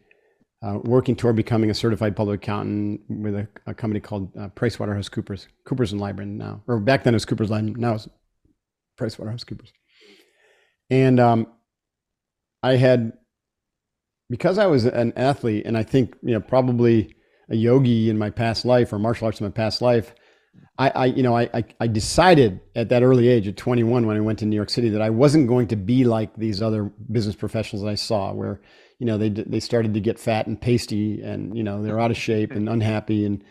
working toward becoming a certified public accountant with a company called PricewaterhouseCoopers. Coopers and Lybrand now. Or back then it was Coopers Lybrand, now it's PricewaterhouseCoopers. And I had, because I was an athlete, and I think, you know, probably a yogi in my past life or martial arts in my past life, I decided at that early age, at 21, when I went to New York City, that I wasn't going to be like these other business professionals that I saw, where, you know, they started to get fat and pasty, and, you know, they're out of shape and unhappy and,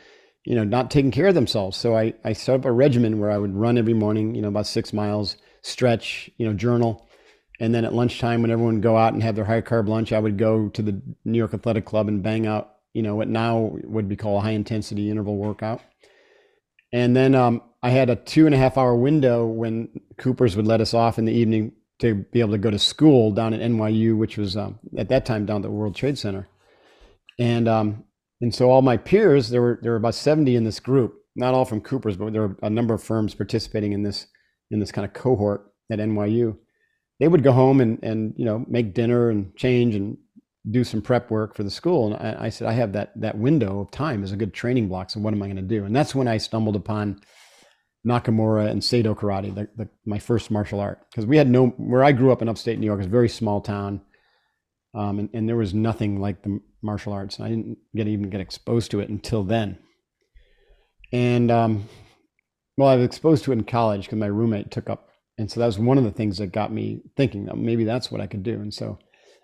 you know, not taking care of themselves. So I set up a regimen where I would run every morning, you know, about 6 miles, stretch, you know, journal. And then at lunchtime, when everyone would go out and have their high carb lunch, I would go to the New York Athletic Club and bang out, you know, what now would be called a high intensity interval workout. And then I had a 2.5 hour window when Coopers would let us off in the evening to be able to go to school down at NYU, which was at that time down at the World Trade Center. And so all my peers, there were about 70 in this group, not all from Coopers, but there were a number of firms participating in this kind of cohort at NYU. They would go home and you know, make dinner and change and do some prep work for the school. And I said, I have that window of time as a good training block. So what am I going to do? And that's when I stumbled upon Nakamura and Seido karate, my first martial art. Because we had where I grew up in upstate New York, is a very small town. And there was nothing like the martial arts. And I didn't even get exposed to it until then. And well, I was exposed to it in college because my roommate took up. And so that was one of the things that got me thinking that maybe that's what I could do. And so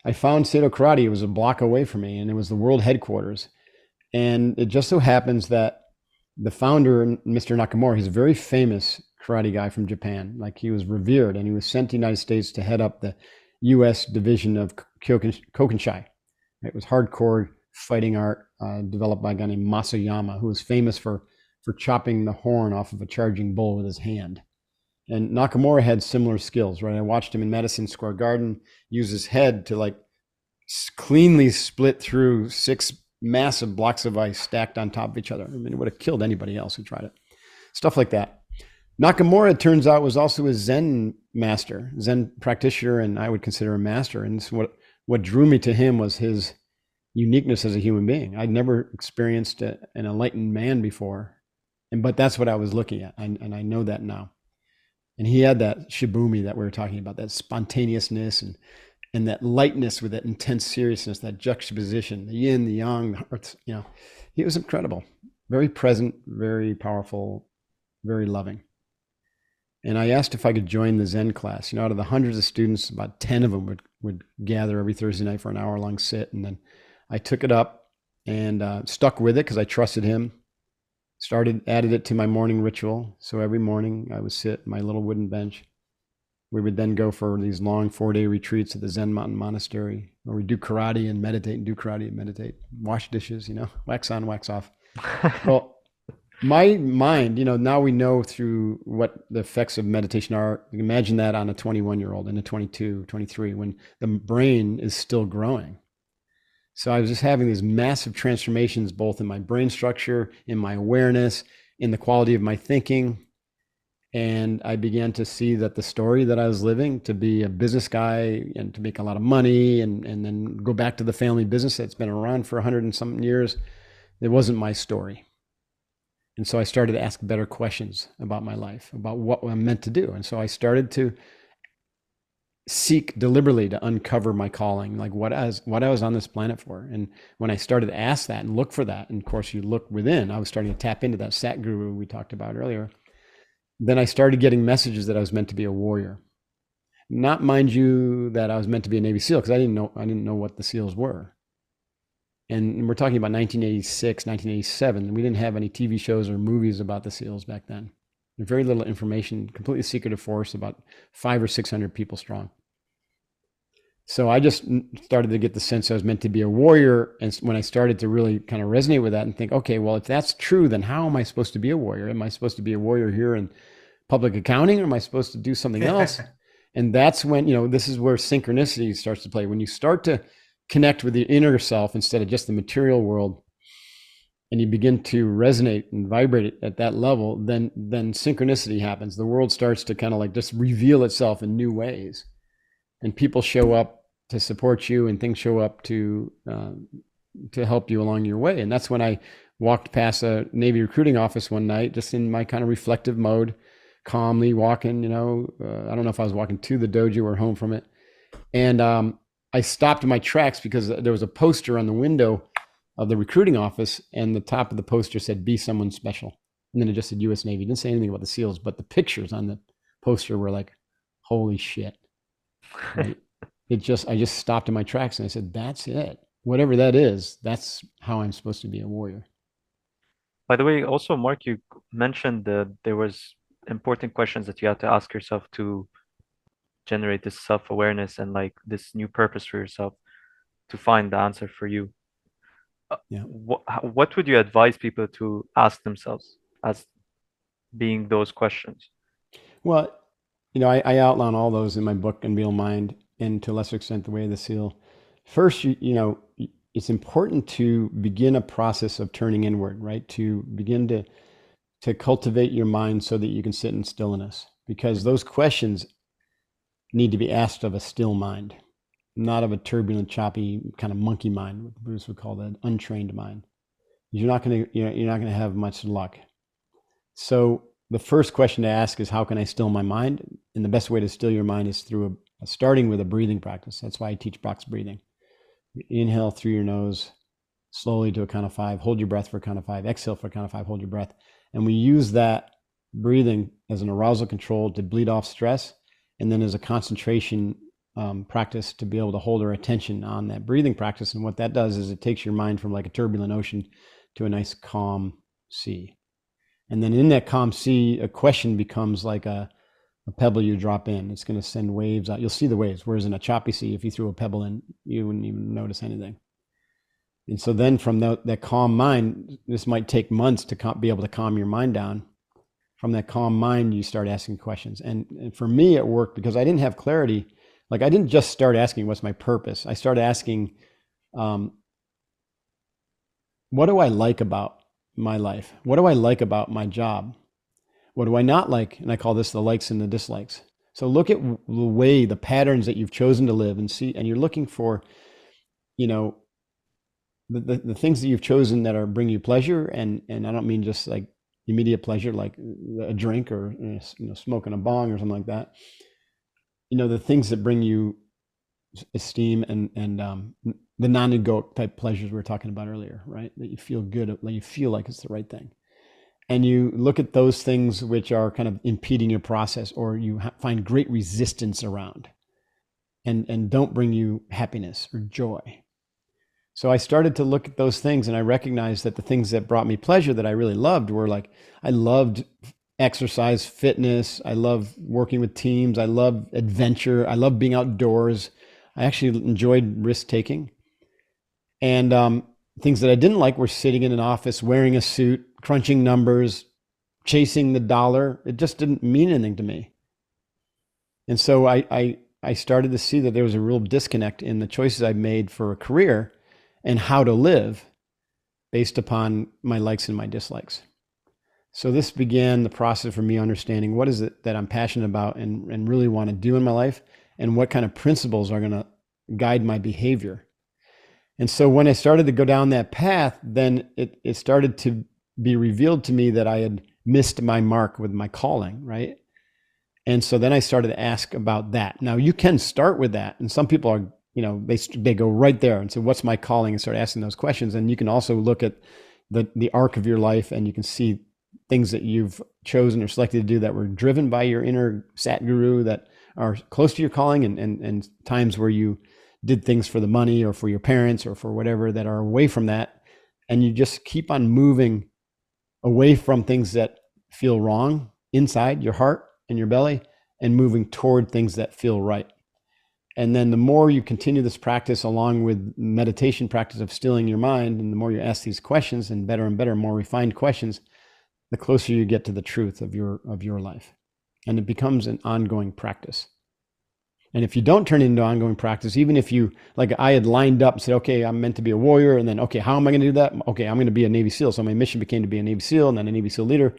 I found Seido Karate. It was a block away from me, and it was the world headquarters. And it just so happens that the founder, Mr. Nakamura, he's a very famous karate guy from Japan. Like, he was revered, and he was sent to the United States to head up the U.S. division of Kokushai. It was hardcore fighting art developed by a guy named Masayama, who was famous for chopping the horn off of a charging bull with his hand. And Nakamura had similar skills, right? I watched him in Madison Square Garden use his head to like cleanly split through 6 massive blocks of ice stacked on top of each other. I mean, it would have killed anybody else who tried it. Stuff like that. Nakamura, it turns out, was also a Zen master, Zen practitioner, and I would consider a master. And this, what drew me to him was his uniqueness as a human being. I'd never experienced an enlightened man before, but that's what I was looking at, and I know that now. And he had that shibumi that we were talking about, that spontaneousness and that lightness with that intense seriousness, that juxtaposition, the yin, the yang, the earth, you know, he was incredible, very present, very powerful, very loving. And I asked if I could join the Zen class. You know, out of the hundreds of students, about 10 of them would gather every Thursday night for an hour-long sit. And then I took it up and stuck with it because I trusted him. Added it to my morning ritual. So every morning I would sit at my little wooden bench. We would then go for these long 4-day retreats at the Zen Mountain Monastery, where we do karate and meditate, and do karate and meditate, wash dishes, wax on, wax off. Well, my mind, now we know through what the effects of meditation are. You can imagine that on a 21-year-old and a 22, 23, when the brain is still growing. So I was just having these massive transformations, both in my brain structure, in my awareness, in the quality of my thinking. And I began to see that the story that I was living, to be a business guy and to make a lot of money and then go back to the family business that's been around for 100 and something years, it wasn't my story. And so I started to ask better questions about my life, about what I'm meant to do. And so I started to seek deliberately to uncover my calling, like what I was on this planet for. And when I started to ask that and look for that, and of course you look within, I was starting to tap into that Sat Guru we talked about earlier. Then I started getting messages that I was meant to be a warrior. Not, mind you, that I was meant to be a Navy SEAL, because I didn't know what the SEALs were. And we're talking about 1986, 1987, and we didn't have any TV shows or movies about the SEALs back then. Very little information, completely secretive force, about 500 or 600 people strong. So I just started to get the sense I was meant to be a warrior. And when I started to really kind of resonate with that and think, okay, well, if that's true, then how am I supposed to be a warrior? Am I supposed to be a warrior here in public accounting, or am I supposed to do something else? And that's when, this is where synchronicity starts to play. When you start to connect with the inner self instead of just the material world, and you begin to resonate and vibrate at that level, then synchronicity happens. The world starts to kind of like just reveal itself in new ways. And people show up to support you, and things show up to help you along your way. And that's when I walked past a Navy recruiting office one night, just in my kind of reflective mode, calmly walking, I don't know if I was walking to the dojo or home from it. And I stopped in my tracks because there was a poster on the window of the recruiting office, and the top of the poster said, "Be someone special." And then it just said U.S. Navy. It didn't say anything about the SEALs, but the pictures on the poster were like, holy shit. Right? I just stopped in my tracks and I said, that's it. Whatever that is, that's how I'm supposed to be a warrior. By the way, also, Mark, you mentioned that there was important questions that you had to ask yourself to generate this self-awareness and like this new purpose for yourself, to find the answer for you. Yeah. What would you advise people to ask themselves as being those questions? Well, I outline all those in my book, Unveil Mind, and to a lesser extent, The Way of the SEAL. First, it's important to begin a process of turning inward, right? To begin to cultivate your mind so that you can sit in stillness, because those questions need to be asked of a still mind, not of a turbulent, choppy kind of monkey mind, what Bruce would call that untrained mind. You're not going to have much luck. So the first question to ask is, how can I still my mind? And the best way to still your mind is through starting with a breathing practice. That's why I teach box breathing. You inhale through your nose slowly to a count of 5, hold your breath for a count of 5, exhale for a count of 5, hold your breath. And we use that breathing as an arousal control to bleed off stress, and then as a concentration practice to be able to hold our attention on that breathing practice. And what that does is it takes your mind from like a turbulent ocean to a nice calm sea. And then in that calm sea, a question becomes like a pebble you drop in. It's going to send waves out. You'll see the waves. Whereas in a choppy sea, if you threw a pebble in, you wouldn't even notice anything. And so then from that calm mind, this might take months to be able to calm your mind down. From that calm mind, you start asking questions. And for me, it worked because I didn't have clarity. Like, I didn't just start asking, what's my purpose? I started asking, what do I like about my life? What do I like about my job? What do I not like? And I call this the likes and the dislikes. So look at the patterns that you've chosen to live and see, and you're looking for, the things that you've chosen that bring you pleasure. And I don't mean just like immediate pleasure, like a drink or, smoking a bong or something like that. The things that bring you esteem and the non-ego type pleasures we were talking about earlier, right? That you feel good, like you feel like it's the right thing. And you look at those things which are kind of impeding your process, or you find great resistance around and don't bring you happiness or joy. So I started to look at those things, and I recognized that the things that brought me pleasure that I really loved were like, I loved exercise, fitness. I love working with teams. I love adventure. I love being outdoors. I actually enjoyed risk taking. And things that I didn't like were sitting in an office, wearing a suit, crunching numbers, chasing the dollar. It just didn't mean anything to me. And so I started to see that there was a real disconnect in the choices I made for a career and how to live based upon my likes and my dislikes. So this began the process for me understanding what is it that I'm passionate about and really want to do in my life, and what kind of principles are going to guide my behavior. And so when I started to go down that path, then it started to be revealed to me that I had missed my mark with my calling, right? And so then I started to ask about that. Now you can start with that, and some people are, they go right there and say, what's my calling, and start asking those questions. And you can also look at the arc of your life, and you can see things that you've chosen or selected to do that were driven by your inner Sat Guru, that are close to your calling, and times where you did things for the money or for your parents or for whatever that are away from that. And you just keep on moving away from things that feel wrong inside your heart and your belly, and moving toward things that feel right. And then the more you continue this practice along with meditation practice of stilling your mind, and the more you ask these questions, and better, more refined questions, the closer you get to the truth of your life. And it becomes an ongoing practice. And if you don't turn it into ongoing practice, even if you, like I had lined up and said, okay, I'm meant to be a warrior, and then, okay, how am I going to do that? Okay, I'm going to be a Navy SEAL. So my mission became to be a Navy SEAL, and then a Navy SEAL leader.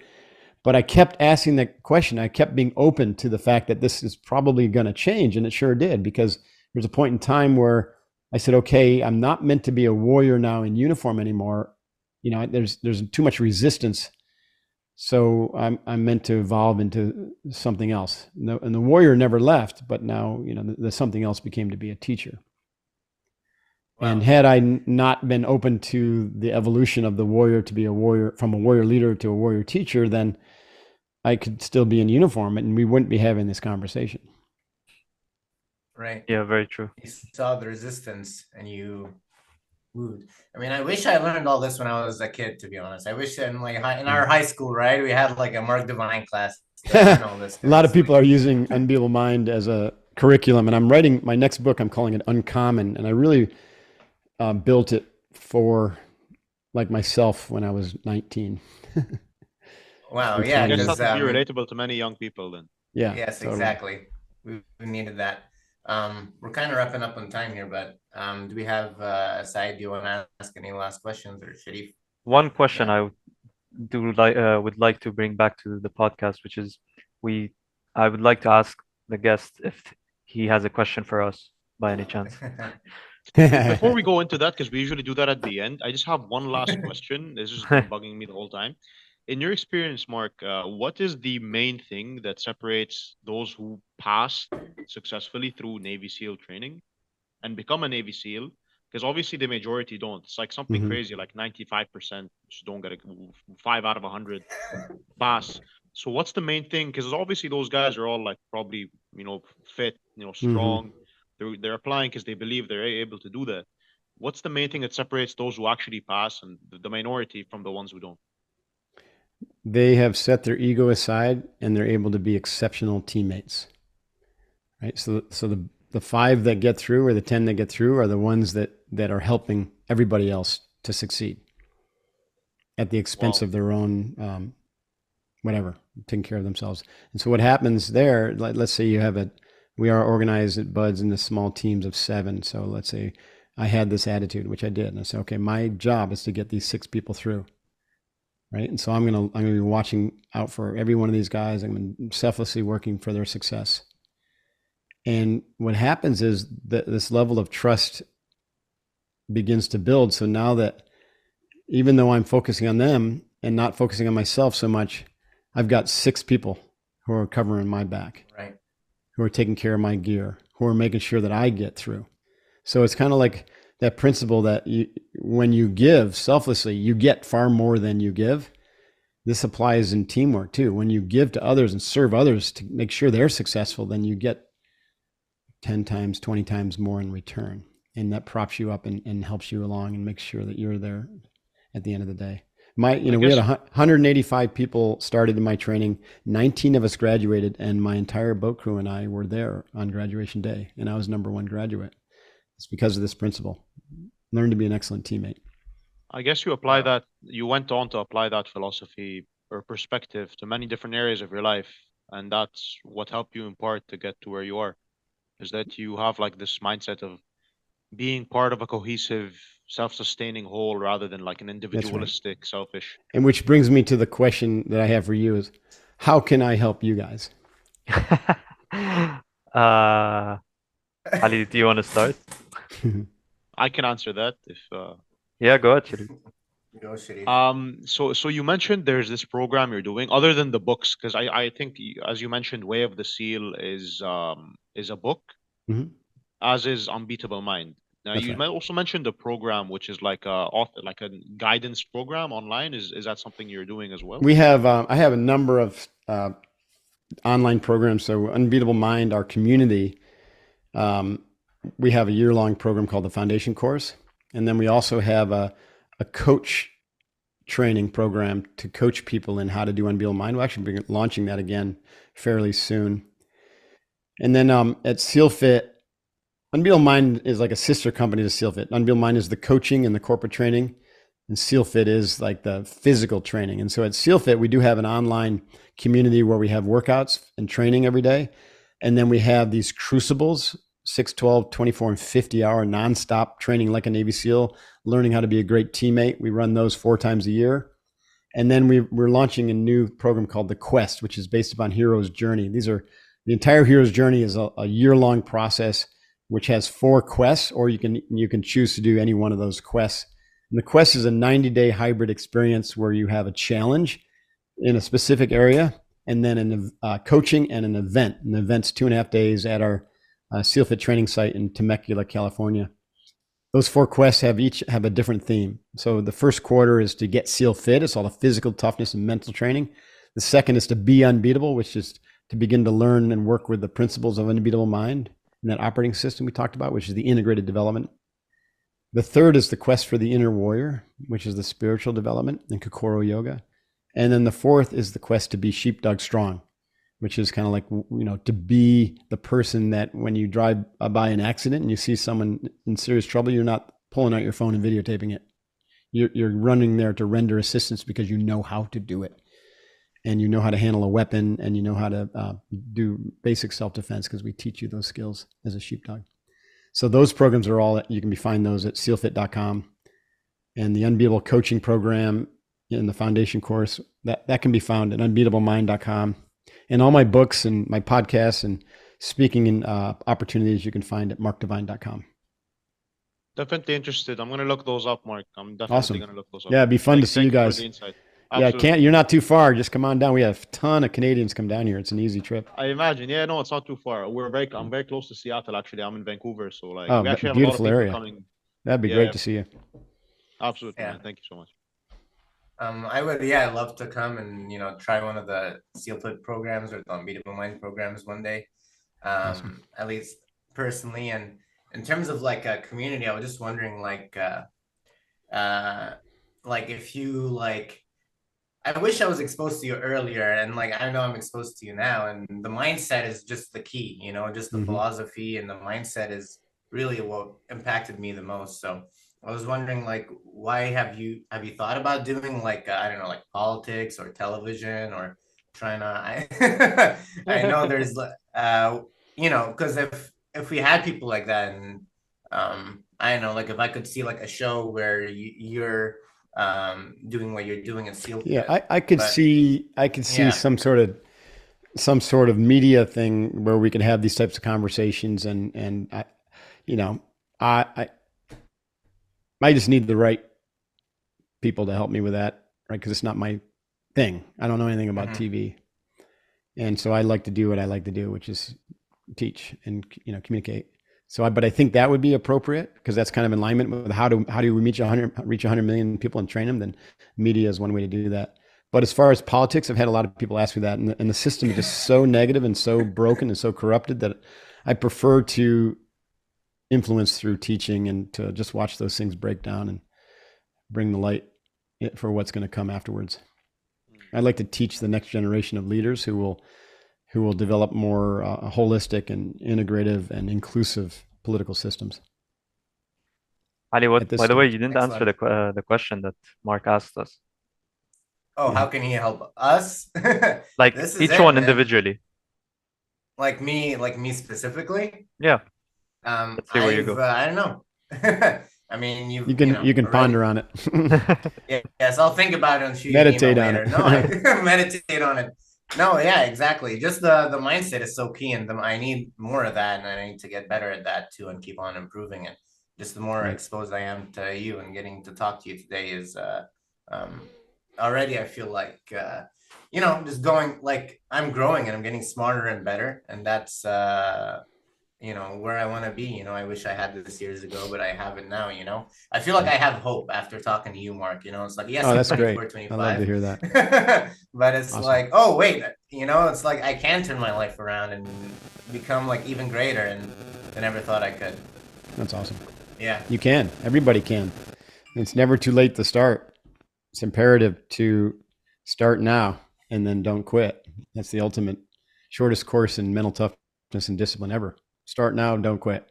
But I kept asking that question. I kept being open to the fact that this is probably going to change. And it sure did, because there's a point in time where I said, okay, I'm not meant to be a warrior now in uniform anymore. There's too much resistance. So I'm meant to evolve into something else. And the warrior never left, but now, the something else became to be a teacher. Wow. And had I not been open to the evolution of the warrior to be a warrior, from a warrior leader to a warrior teacher, then I could still be in uniform and we wouldn't be having this conversation. Right. Yeah, very true. You saw the resistance and you moved. I mean, I wish I learned all this when I was a kid, to be honest. I wish in our high school, right, we had like a Mark Divine class. All this a lot of people are using Unbeatable Mind as a curriculum, and I'm writing my next book. I'm calling it Uncommon, and I really built it for like myself when I was 19. Wow, I yeah, guess because that would be relatable to many young people then. Yeah. Yes, totally. Exactly. We needed that. We're kind of wrapping up on time here, but do we have Said, do you want to ask any last questions, or Sharif? One question I would like to bring back to the podcast, which is I would like to ask the guest if he has a question for us by any chance. Before we go into that, because we usually do that at the end, I just have one last question. This has been bugging me the whole time. In your experience, Mark, what is the main thing that separates those who pass successfully through Navy SEAL training and become a Navy SEAL? Because obviously the majority don't. It's like something crazy, like 95% just don't get 5 out of 100 pass. So what's the main thing? Because obviously those guys are all like probably, fit, strong. They're applying because they believe they're able to do that. What's the main thing that separates those who actually pass and the minority from the ones who don't? They have set their ego aside and they're able to be exceptional teammates, right? So the 5 that get through, or the 10 that get through, are the ones that are helping everybody else to succeed at the expense of their own, taking care of themselves. And so what happens there, let's say we are organized at Buds into small teams of 7. So let's say I had this attitude, which I did. And I said, okay, my job is to get these 6 people through. Right. And so I'm going to be watching out for every one of these guys. I'm going to be selflessly working for their success. And what happens is that this level of trust begins to build. So now that even though I'm focusing on them and not focusing on myself so much, I've got 6 people who are covering my back, right, who are taking care of my gear, who are making sure that I get through. So it's kind of like that principle that when you give selflessly, you get far more than you give. This applies in teamwork too. When you give to others and serve others to make sure they're successful, then you get 10 times, 20 times more in return. and that props you up and helps you along and makes sure that you're there at the end of the day. We had 185 people started in my training. 19 of us graduated, and my entire boat crew and I were there on graduation day, and I was number one graduate. It's because of this principle. Learn to be an excellent teammate. I guess you apply that, you went on to apply that philosophy or perspective to many different areas of your life. And that's what helped you in part to get to where you are, is that you have like this mindset of being part of a cohesive, self-sustaining whole rather than like an individualistic, selfish. And which brings me to the question that I have for you is, how can I help you guys? Ali, do you want to start? I can answer that if Yeah, go ahead, Sharif. Go, Sharif. So you mentioned there's this program you're doing other than the books, because I think, as you mentioned, Way of the Seal is a book, as is Unbeatable Mind. Now you also mentioned a program which is like a guidance program online. Is that something you're doing as well? We have I have a number of online programs. So Unbeatable Mind, our community, we have a year-long program called the Foundation Course, and then we also have a coach training program to coach people in how to do Unbeatable Mind. We'll actually be launching that again fairly soon. And then at SealFit, Unbeatable Mind is like a sister company to SealFit. Unbeatable Mind is the coaching and the corporate training, and SealFit is like the physical training. And so at SealFit, we do have an online community where we have workouts and training every day. And then we have these crucibles, 6, 12, 24, and 50-hour nonstop training like a Navy SEAL, learning how to be a great teammate. We run those 4 times a year. And then we're launching a new program called The Quest, which is based upon Hero's Journey. The entire Hero's Journey is a year-long process which has 4 quests, or you can choose to do any one of those quests. And the quest is a 90-day hybrid experience where you have a challenge in a specific area, and then coaching and an event. And the event's 2.5 days at our SealFit training site in Temecula, California. Those 4 quests each have a different theme. So the first quarter is to get SEAL fit. It's all the physical toughness and mental training. The second is to be unbeatable, which is to begin to learn and work with the principles of Unbeatable Mind and that operating system we talked about, which is the integrated development. The third is the quest for the inner warrior, which is the spiritual development in Kokoro Yoga. And then the fourth is the quest to be sheepdog strong, which is kind of like, to be the person that when you drive by an accident and you see someone in serious trouble, you're not pulling out your phone and videotaping it. You're running there to render assistance because you know how to do it. And you know how to handle a weapon, and you know how to do basic self-defense, because we teach you those skills as a sheepdog. So those programs are all, you can find those at sealfit.com. And the Unbeatable Coaching Program in the Foundation Course, that can be found at unbeatablemind.com. And all my books and my podcasts and speaking in opportunities you can find at markdevine.com. Definitely interested. I'm going to look those up, Mark. I'm definitely going to look those up. Yeah, it'd be fun to see you guys. For the insight. Yeah, you're not too far. Just come on down. We have a ton of Canadians come down here. It's an easy trip. I imagine. Yeah, no, it's not too far. I'm very close to Seattle, actually. I'm in Vancouver, so we actually have beautiful a lot of area. people coming. That'd be great to see you. Absolutely, man. Thank you so much. I'd love to come and try one of the SealFit programs or the Unbeatable Mind programs one day. Awesome. At least personally. And in terms of like a community, I was just wondering if you I wish I was exposed to you earlier, and I know I'm exposed to you now, and the mindset is just the key, just the philosophy and the mindset is really what impacted me the most. So I was wondering, why have you thought about doing politics or television or trying to? I know there's because if we had people like that, and I don't know, if I could see a show where you're doing what you're doing in SealFit. Yeah, I could see some sort of media thing where we could have these types of conversations, and I just need the right people to help me with that, right? Because it's not my thing. I don't know anything about TV, and so I like to do what I like to do, which is teach and communicate. But I think that would be appropriate, because that's kind of in alignment with how do we reach 100 million people and train them. Then media is one way to do that. But as far as politics, I've had a lot of people ask me that, and the system is just so negative and so broken and so corrupted that I prefer to influence through teaching and to just watch those things break down and bring the light for what's going to come afterwards. I'd like to teach the next generation of leaders who will develop more holistic and integrative and inclusive political systems. Ali, by the way, you didn't Excellent. answer the question that Mark asked us. Oh, how can he help us? Like This is each it, one man. individually. Like me specifically. Yeah. Let's see where you go. I don't know. I mean, You can already- ponder on it. Yes, I'll think about it and shoot Meditate you on later. it. No, meditate on it. No, yeah, exactly. Just the mindset is so key, and I need more of that, and I need to get better at that too, and keep on improving it. Just the more Right. exposed I am to you and getting to talk to you today is already I feel like just going, like I'm growing and I'm getting smarter and better, and that's where I want to be. I wish I had this years ago, but I have it now. I feel like I have hope after talking to you, Mark. It's like, yes, Oh, I'm that's great. 24, 25. I love to hear that. But it's Awesome. like, oh wait, it's like I can turn my life around and become like even greater, and I never thought I could. That's awesome. Yeah. You can. Everybody can. It's never too late to start. It's imperative to start now and then don't quit. That's the ultimate shortest course in mental toughness and discipline ever. Start now, don't quit.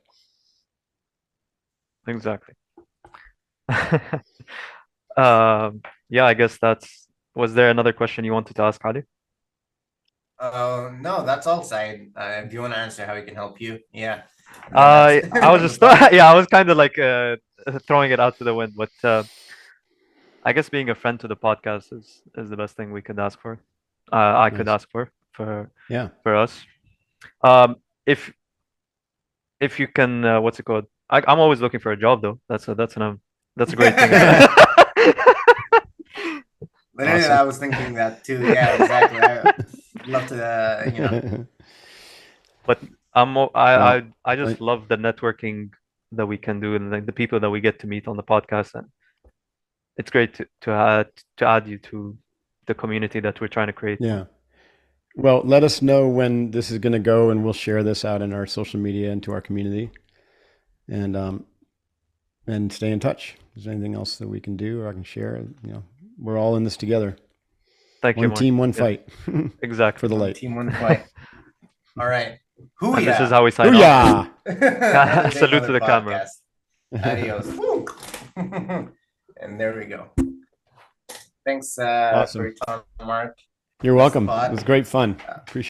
Exactly. Yeah, I guess was there another question you wanted to ask, Ali? No, that's all, Said. Do you want to answer how we can help you? Yeah. I was just I was kind of like throwing it out to the wind, but I guess being a friend to the podcast is the best thing we could ask for. I could Nice. ask for Yeah. us. If you can, what's it called? I'm always looking for a job though. That's a great thing. Literally, Awesome. I was thinking that too. Yeah, exactly. I'd love to, But I just love the networking that we can do and like the people that we get to meet on the podcast, and it's great to add you to the community that we're trying to create. Yeah. Well, let us know when this is going to go, and we'll share this out in our social media and to our community, and stay in touch. Is there anything else that we can do or I can share? We're all in this together. Thank you, One Mark. team, one Yeah, fight. exactly. For the light. Team one fight. All right. And this is how we sign off. Booyah! Salute to the camera. Adios. Woo. And there we go. Thanks Awesome. for your time, Mark. You're welcome. Spot. It was great fun. Appreciate